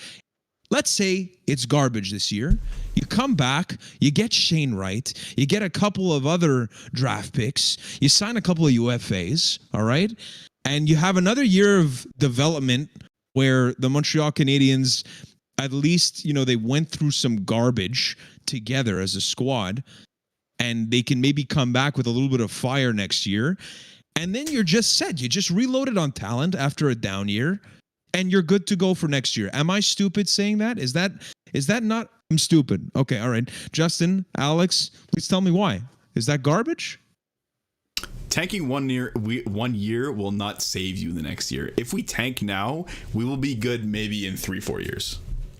Speaker 1: let's say it's garbage this year. You come back, you get Shane Wright, you get a couple of other draft picks, you sign a couple of UFAs, all right? And you have another year of development where the Montreal Canadiens, at least, you know, they went through some garbage together as a squad, and they can maybe come back with a little bit of fire next year. And then you're just set. You just reloaded on talent after a down year, and you're good to go for next year. Am I stupid saying that? Is that not? I'm stupid. Okay, all right. Justin, Alex, please tell me why. Is that garbage?
Speaker 2: Tanking 1 year will not save you the next year. If we tank now, we will be good maybe in 3-4 years.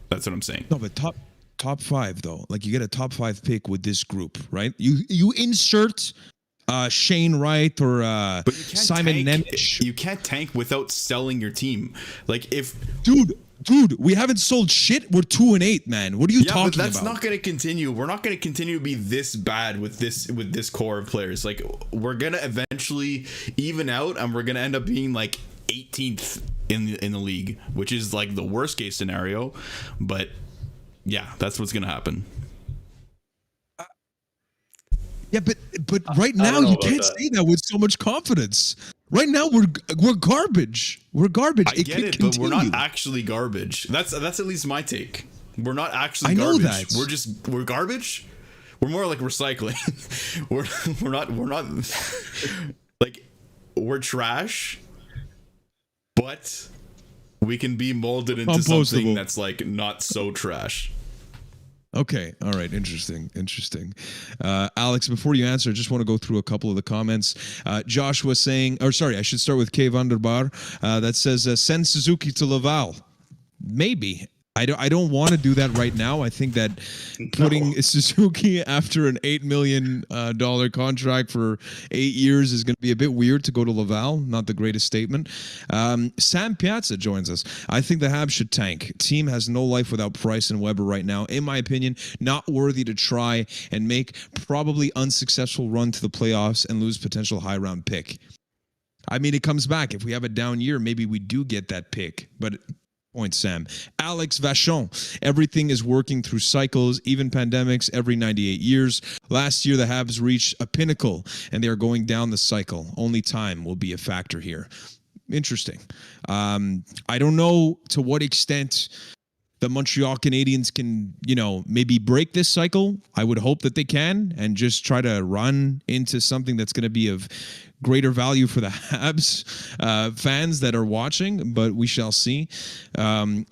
Speaker 2: That's what I'm saying.
Speaker 1: No, but top 5 though. Like you get a top 5 pick with this group, right? You insert Shane Wright or Simon Nemec.
Speaker 2: You can't tank without selling your team. Like if Dude, we haven't sold shit. We're 2-8, man. What are you talking about? Yeah, but that's not going to continue. We're not going to continue to be this bad with this core of players. Like we're going to eventually even out, and we're going to end up being like 18th in the league, which is like the worst case scenario. But yeah, that's what's going to happen.
Speaker 1: Yeah, but right now you can't say that with so much confidence. Right now we're garbage. We're garbage.
Speaker 2: I get it, but we're not actually garbage. That's at least my take. We're not actually garbage. I know that. We're garbage. We're more like recycling. we're not like we're trash, but we can be molded into something that's like not so trash.
Speaker 1: Okay. All right. Interesting. Alex, before you answer, I just want to go through a couple of the comments. Josh was saying, or sorry, I should start with K. Vanderbar. That says, send Suzuki to Laval. Maybe. I don't want to do that right now. I think that putting Suzuki after an $8 million contract for 8 years is going to be a bit weird to go to Laval. Not the greatest statement. Sam Piazza joins us. I think the Habs should tank. Team has no life without Price and Weber right now. In my opinion, not worthy to try and make probably unsuccessful run to the playoffs and lose potential high round pick. I mean, it comes back. If we have a down year, maybe we do get that pick. But point, Sam. Alex Vachon. Everything is working through cycles, even pandemics every 98 years. Last year, the Habs reached a pinnacle, and they are going down the cycle. Only time will be a factor here. Interesting. I don't know to what extent the Montreal Canadiens can, maybe break this cycle. I would hope that they can and just try to run into something that's going to be of greater value for the Habs fans that are watching, but we shall see.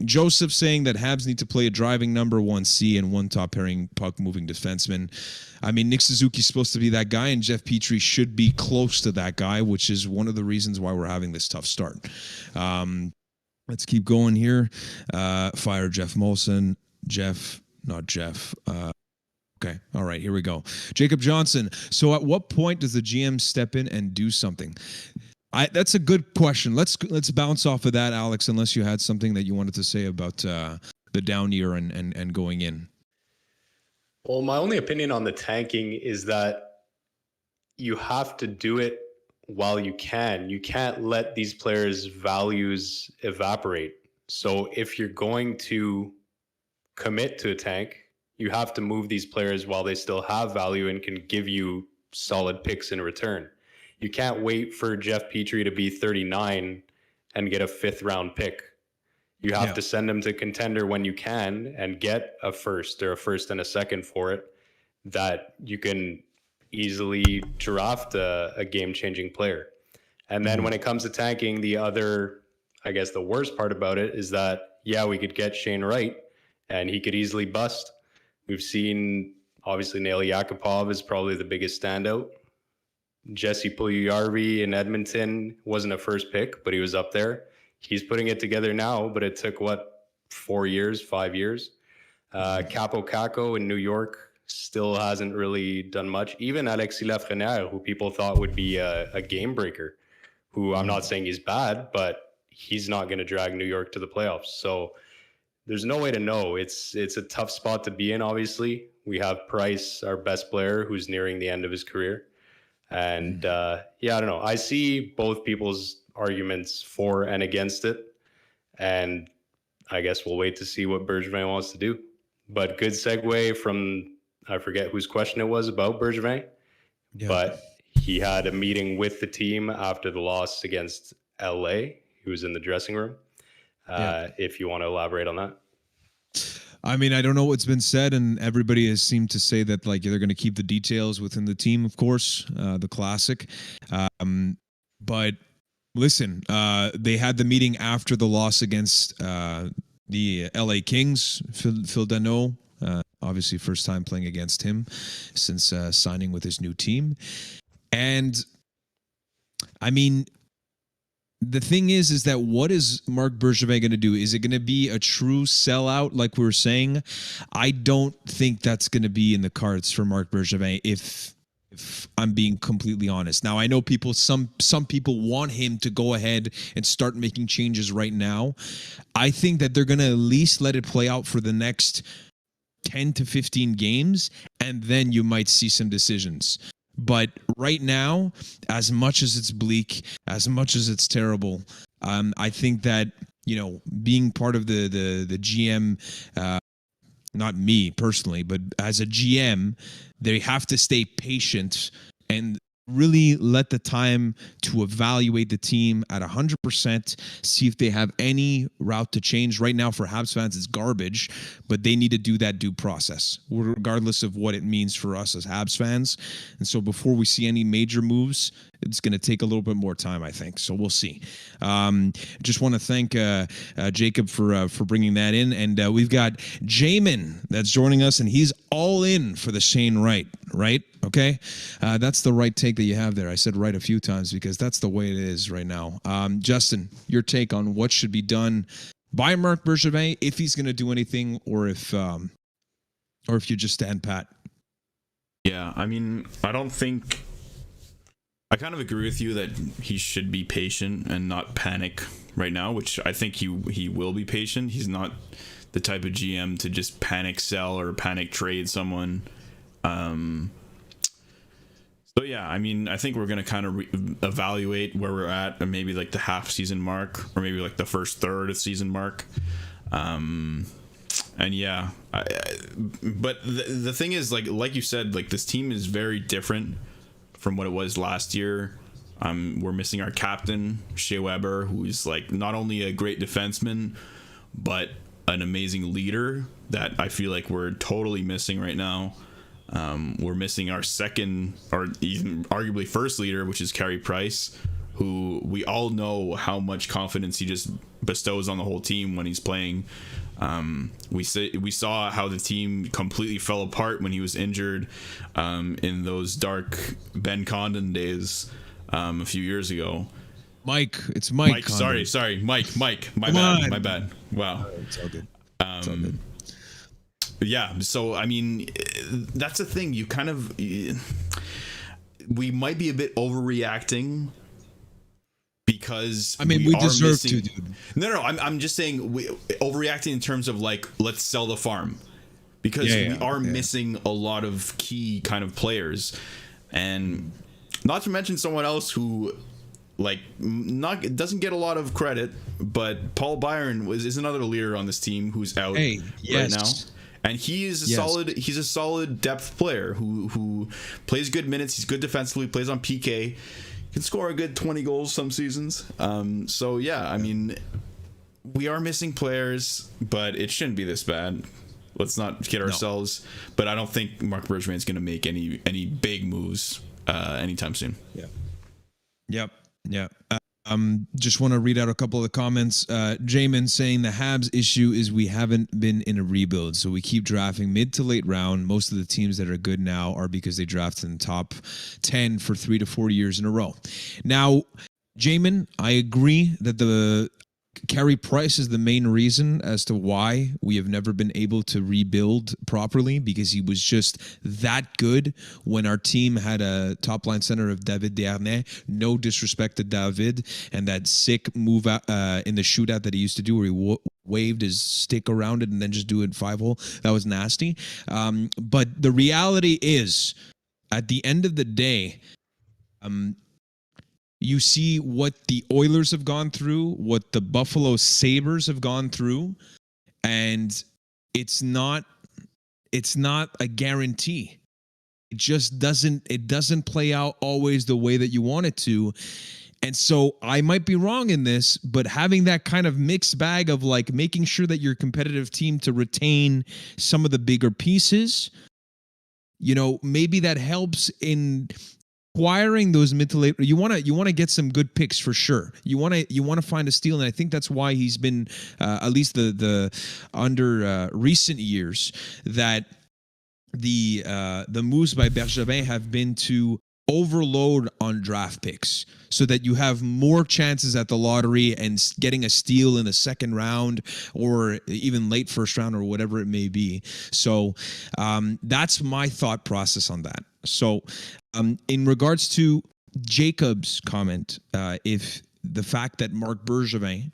Speaker 1: Joseph saying that Habs need to play a driving number 1C and one top pairing puck moving defenseman. I mean, Nick Suzuki's supposed to be that guy, and Jeff Petrie should be close to that guy, which is one of the reasons why we're having this tough start. Let's keep going here. Fire Jeff Molson. Not Jeff. Okay. All right. Here we go. Jacob Johnson. So at what point does the GM step in and do something? That's a good question. Let's bounce off of that, Alex, unless you had something that you wanted to say about the down year and going in.
Speaker 3: Well, my only opinion on the tanking is that you have to do it while you can. You can't let these players' values evaporate. So if you're going to commit to a tank, you have to move these players while they still have value and can give you solid picks in return. You can't wait for Jeff Petrie to be 39 and get a 5th round pick. You have to send him to contender when you can and get a first or a first and a second for it, that you can easily draft a game-changing player. And then when it comes to tanking, the worst part about it is that, we could get Shane Wright and he could easily bust. We've seen, obviously, Nail Yakupov is probably the biggest standout. Jesse Puljujarvi in Edmonton wasn't a first pick, but he was up there. He's putting it together now, but it took, 5 years? Capo Caco in New York still hasn't really done much. Even Alexis Lafreniere, who people thought would be a game breaker, who I'm not saying he's bad, but he's not going to drag New York to the playoffs. So there's no way to know. It's a tough spot to be in, obviously. We have Price, our best player, who's nearing the end of his career. And I don't know. I see both people's arguments for and against it. And I guess we'll wait to see what Bergevin wants to do. But good segue from, I forget whose question it was about Bergevin. Yeah. But he had a meeting with the team after the loss against LA. He was in the dressing room. If you want to elaborate on that.
Speaker 1: I mean, I don't know what's been said, and everybody has seemed to say that they're going to keep the details within the team, of course, the classic. But listen, they had the meeting after the loss against the LA Kings. Phil Danault, obviously first time playing against him since signing with his new team. And I mean, the thing is that what is Marc Bergevin going to do? Is it going to be a true sellout like we were saying? I don't think that's going to be in the cards for Marc Bergevin if I'm being completely honest. Now, I know some people want him to go ahead and start making changes right now. I think that they're going to at least let it play out for the next 10 to 15 games, and then you might see some decisions. But right now, as much as it's bleak, as much as it's terrible, I think that, being part of the GM, not me personally, but as a GM, they have to stay patient and really let the time to evaluate the team at 100%, see if they have any route to change. Right now, for Habs fans, it's garbage, but they need to do that due process, regardless of what it means for us as Habs fans. And so before we see any major moves, it's going to take a little bit more time, I think. So we'll see. Just want to thank Jacob for bringing that in. And we've got Jamin that's joining us, and he's all in for the Shane Wright, right? Okay? That's the right take that you have there. I said right a few times because that's the way it is right now. Justin, your take on what should be done by Marc Bergevin, if he's going to do anything, or if you just stand pat.
Speaker 2: Yeah, I mean, I kind of agree with you that he should be patient and not panic right now, which I think he will be patient. He's not the type of GM to just panic sell or panic trade someone. So yeah, I mean, I think we're going to kind of evaluate where we're at, and maybe like the half season mark, or maybe like the first third of season mark. And yeah, but the thing is, like you said, like this team is very different from what it was last year. We're missing our captain, Shea Weber, who's like not only a great defenseman, but an amazing leader that I feel like we're totally missing right now. We're missing our second, or even arguably first leader, which is Carey Price, who we all know how much confidence he just bestows on the whole team when he's playing. We saw how the team completely fell apart when he was injured in those dark Ben Condon days a few years ago.
Speaker 1: Mike, it's Mike.
Speaker 2: Sorry, Mike. My bad. Wow.
Speaker 1: It's all good.
Speaker 2: It's all good. Yeah, so I mean, that's the thing. We might be a bit overreacting. Because
Speaker 1: I mean, we deserve to, dude.
Speaker 2: No. I'm just saying we overreacting in terms of like, let's sell the farm, because we are missing a lot of key kind of players, and not to mention someone else who like doesn't get a lot of credit, but Paul Byron is another leader on this team who's out right now. And he is he's a solid depth player who plays good minutes. He's good defensively, plays on PK. Can score a good 20 goals some seasons. So yeah, I mean, we are missing players, but it shouldn't be this bad. Let's not kid ourselves. But I don't think Marc Bergevin is going to make any big moves anytime soon.
Speaker 1: Yeah. Just want to read out a couple of the comments. Jamin saying the Habs issue is we haven't been in a rebuild, so we keep drafting mid to late round. Most of the teams that are good now are because they drafted in the top 10 for 3 to 4 years in a row. Now, Jamin, I agree that the Carey Price is the main reason as to why we have never been able to rebuild properly, because he was just that good when our team had a top line center of David Desharnais. No disrespect to David and that sick move in the shootout that he used to do where he waved his stick around it and then just do it 5-hole. That was nasty. But the reality is, at the end of the day, you see what the Oilers have gone through, what the Buffalo Sabres have gone through, and it's not a guarantee. It just doesn't play out always the way that you want it to. And so I might be wrong in this, but having that kind of mixed bag of like making sure that your competitive team to retain some of the bigger pieces, maybe that helps in acquiring those mid to late. You want to get some good picks for sure. You want to find a steal, and I think that's why he's been at least the under recent years that the moves by Bergevin have been to overload on draft picks so that you have more chances at the lottery and getting a steal in the second round or even late first round or whatever it may be. So that's my thought process on that. So in regards to Jacob's comment, if the fact that Marc Bergevin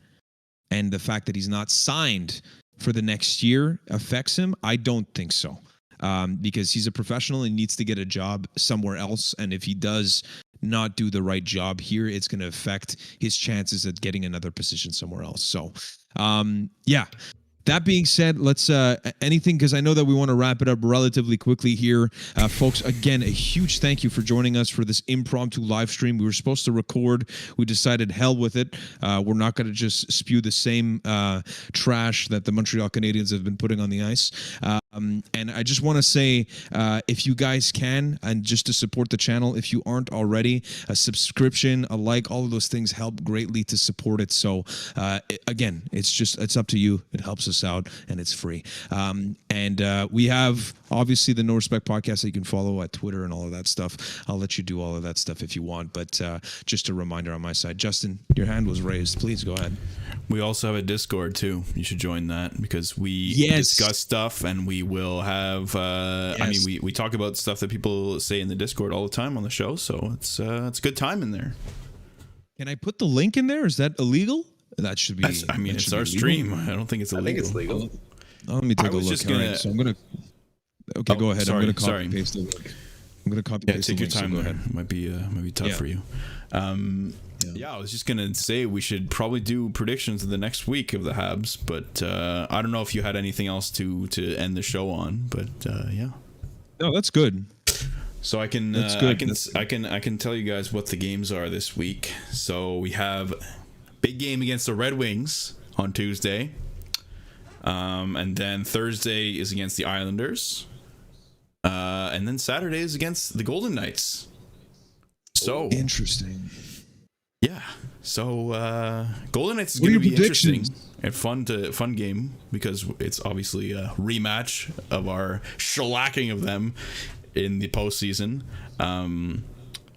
Speaker 1: and the fact that he's not signed for the next year affects him, I don't think so. Because he's a professional and needs to get a job somewhere else. And if he does not do the right job here, it's going to affect his chances at getting another position somewhere else. So, yeah. That being said, let's anything, because I know that we want to wrap it up relatively quickly here. Folks, again, a huge thank you for joining us for this impromptu live stream. We were supposed to record. We decided hell with it. We're not going to just spew the same trash that the Montreal Canadiens have been putting on the ice. And I just want to say, if you guys can, and just to support the channel, if you aren't already, a subscription, a like, all of those things help greatly to support it. So again, it's up to you. It helps us out, and it's free. And we have obviously the No Respect podcast that you can follow at Twitter and all of that stuff. I'll let you do all of that stuff if you want, but just a reminder on my side. Justin, your hand was raised. Please go ahead.
Speaker 2: We also have a Discord too. You should join that, because we discuss stuff, and we will have I mean, we talk about stuff that people say in the Discord all the time on the show, so it's a good time in there.
Speaker 1: Can I put the link in there? Is that illegal? That should be.
Speaker 2: I mean, it's our stream. I don't think it's illegal.
Speaker 3: I think it's legal.
Speaker 1: Let me take a look.
Speaker 2: Gonna,
Speaker 1: so I'm gonna. Okay, go ahead.
Speaker 2: Sorry,
Speaker 1: I'm gonna copy paste the link. I'm gonna copy paste
Speaker 2: take
Speaker 1: the
Speaker 2: your
Speaker 1: link.
Speaker 2: time.
Speaker 1: So go
Speaker 2: there.
Speaker 1: ahead.
Speaker 2: Might be tough for you. I was just gonna say we should probably do predictions of the next week of the Habs, but I don't know if you had anything else to end the show on. But yeah.
Speaker 1: No, that's good.
Speaker 2: So I can I can tell you guys what the games are this week. So we have a big game against the Red Wings on Tuesday, and then Thursday is against the Islanders, and then Saturday is against the Golden Knights. So
Speaker 1: interesting.
Speaker 2: Yeah. So Golden Knights is going to be interesting and fun game, because it's obviously a rematch of our shellacking of them in the postseason.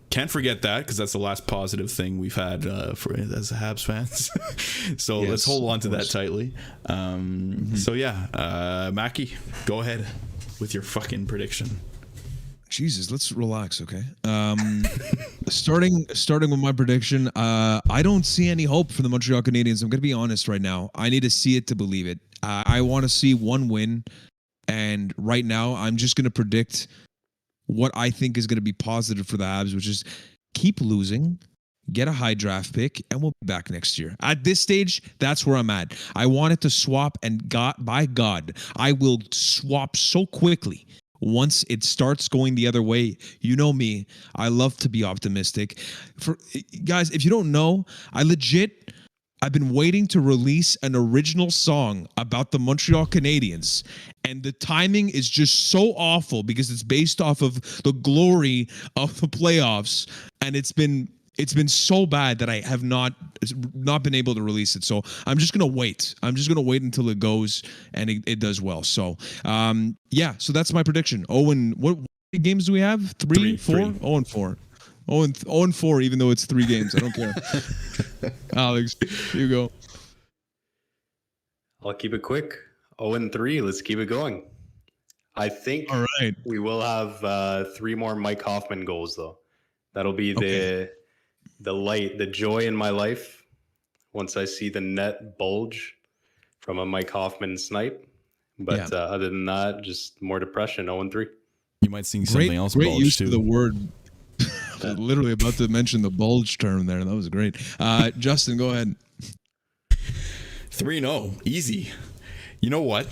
Speaker 2: Can't forget that, because that's the last positive thing we've had for as Habs fans. So let's hold on to that tightly. So yeah, Mackie, go ahead with your fucking prediction.
Speaker 1: Jesus, let's relax, okay? Starting with my prediction, I don't see any hope for the Montreal Canadiens. I'm going to be honest right now. I need to see it to believe it. I want to see one win, and right now I'm just going to predict what I think is going to be positive for the Habs, which is keep losing, get a high draft pick, and we'll be back next year. At this stage, that's where I'm at. I want it to swap, and by God, I will swap so quickly. Once it starts going the other way. You know me, I love to be optimistic. For guys, if you don't know, I've been waiting to release an original song about the Montreal Canadiens, and the timing is just so awful because it's based off of the glory of the playoffs, and it's been so bad that I have not been able to release it. So I'm just going to wait. I'm just going to wait until it goes and it does well. So, so that's my prediction. What games do we have? Three, four? 0-4. 0-4, even though it's 3 games. I don't care. Alex, here you go.
Speaker 3: I'll keep it quick. 0-3. Let's keep it going. I think
Speaker 1: all right.
Speaker 3: We will have 3 more Mike Hoffman goals, though. That'll be the joy in my life once I see the net bulge from a Mike Hoffman snipe. But other than that, just more depression. 0-3.
Speaker 2: You might sing something else.
Speaker 1: Great
Speaker 2: bulge
Speaker 1: use
Speaker 2: too.
Speaker 1: of the word. Literally about to mention the bulge term there. That was great. Justin, go ahead.
Speaker 2: 3-0, easy. You know what?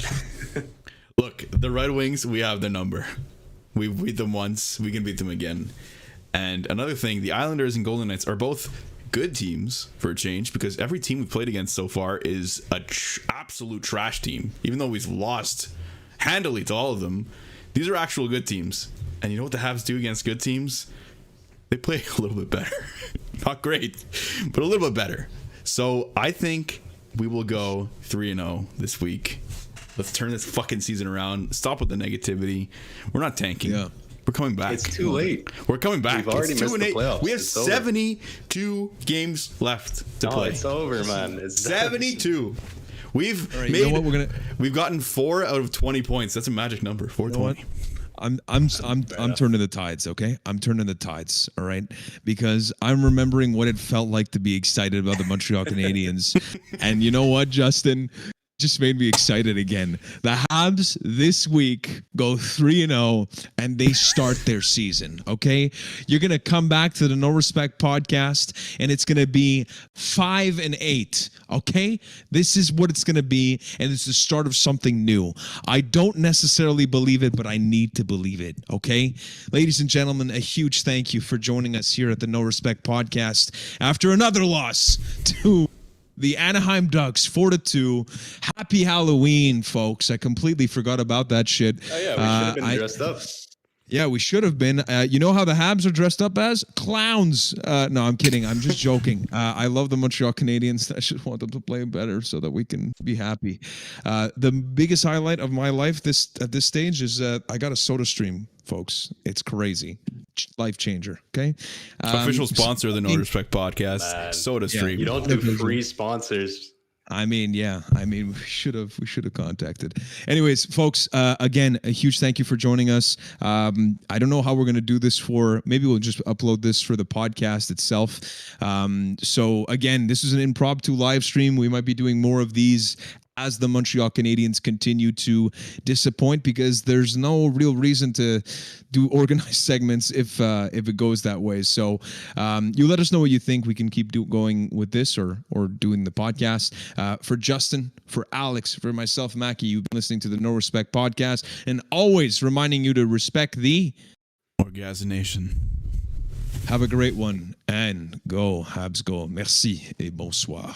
Speaker 2: Look, the Red Wings, we have the number. We've beat them once. We can beat them again. And another thing, the Islanders and Golden Knights are both good teams for a change, because every team we've played against so far is a absolute trash team. Even though we've lost handily to all of them, these are actual good teams. And you know what the Habs do against good teams? They play a little bit better. Not great, but a little bit better. So I think we will go 3-0 this week. Let's turn this fucking season around. Stop with the negativity. We're not tanking. Yeah. We're coming back.
Speaker 3: It's too late.
Speaker 2: We're coming back.
Speaker 3: We've already missed the playoffs.
Speaker 2: We have 72 games left to play.
Speaker 3: It's over, man. It's
Speaker 2: 72. We've
Speaker 1: right, made. You know what,
Speaker 2: we've gotten 4 out of 20 points. That's a magic number. 420.
Speaker 1: You know I'm turning the tides, okay? I'm turning the tides, all right? Because I'm remembering what it felt like to be excited about the Montreal Canadiens. And you know what, Justin? just made me excited again. The Habs this week go 3-0 and they start their season. Okay, you're gonna come back to the No Respect podcast and it's gonna be 5-8. Okay, this is what it's gonna be, and it's the start of something new. I don't necessarily believe it, but I need to believe it. Okay, ladies and gentlemen, a huge thank you for joining us here at the No Respect podcast after another loss to the Anaheim Ducks, 4-2. Happy Halloween, folks. I completely forgot about that shit.
Speaker 3: Oh, yeah, we should have been dressed up.
Speaker 1: Yeah, we should have been. You know how the Habs are dressed up as? Clowns. No, I'm kidding. I'm just joking. I love the Montreal Canadiens. I just want them to play better so that we can be happy. The biggest highlight of my life at this stage is I got a Soda Stream, folks. It's crazy. Life changer. Okay.
Speaker 2: Official sponsor of the No Respect podcast,
Speaker 3: Man.
Speaker 2: Soda Stream.
Speaker 3: You don't do free sponsors.
Speaker 1: We should have contacted. Anyways, folks, again, a huge thank you for joining us. I don't know how we're going to do this maybe we'll just upload this for the podcast itself. So again, this is an impromptu live stream. We might be doing more of these as the Montreal Canadiens continue to disappoint, because there's no real reason to do organized segments if it goes that way. So you let us know what you think. We can keep going with this or doing the podcast. For Justin, for Alex, for myself, Mackie, you've been listening to the No Respect podcast, and always reminding you to respect the
Speaker 2: Orgasmination.
Speaker 1: Have a great one, and go Habs go. Merci et bonsoir.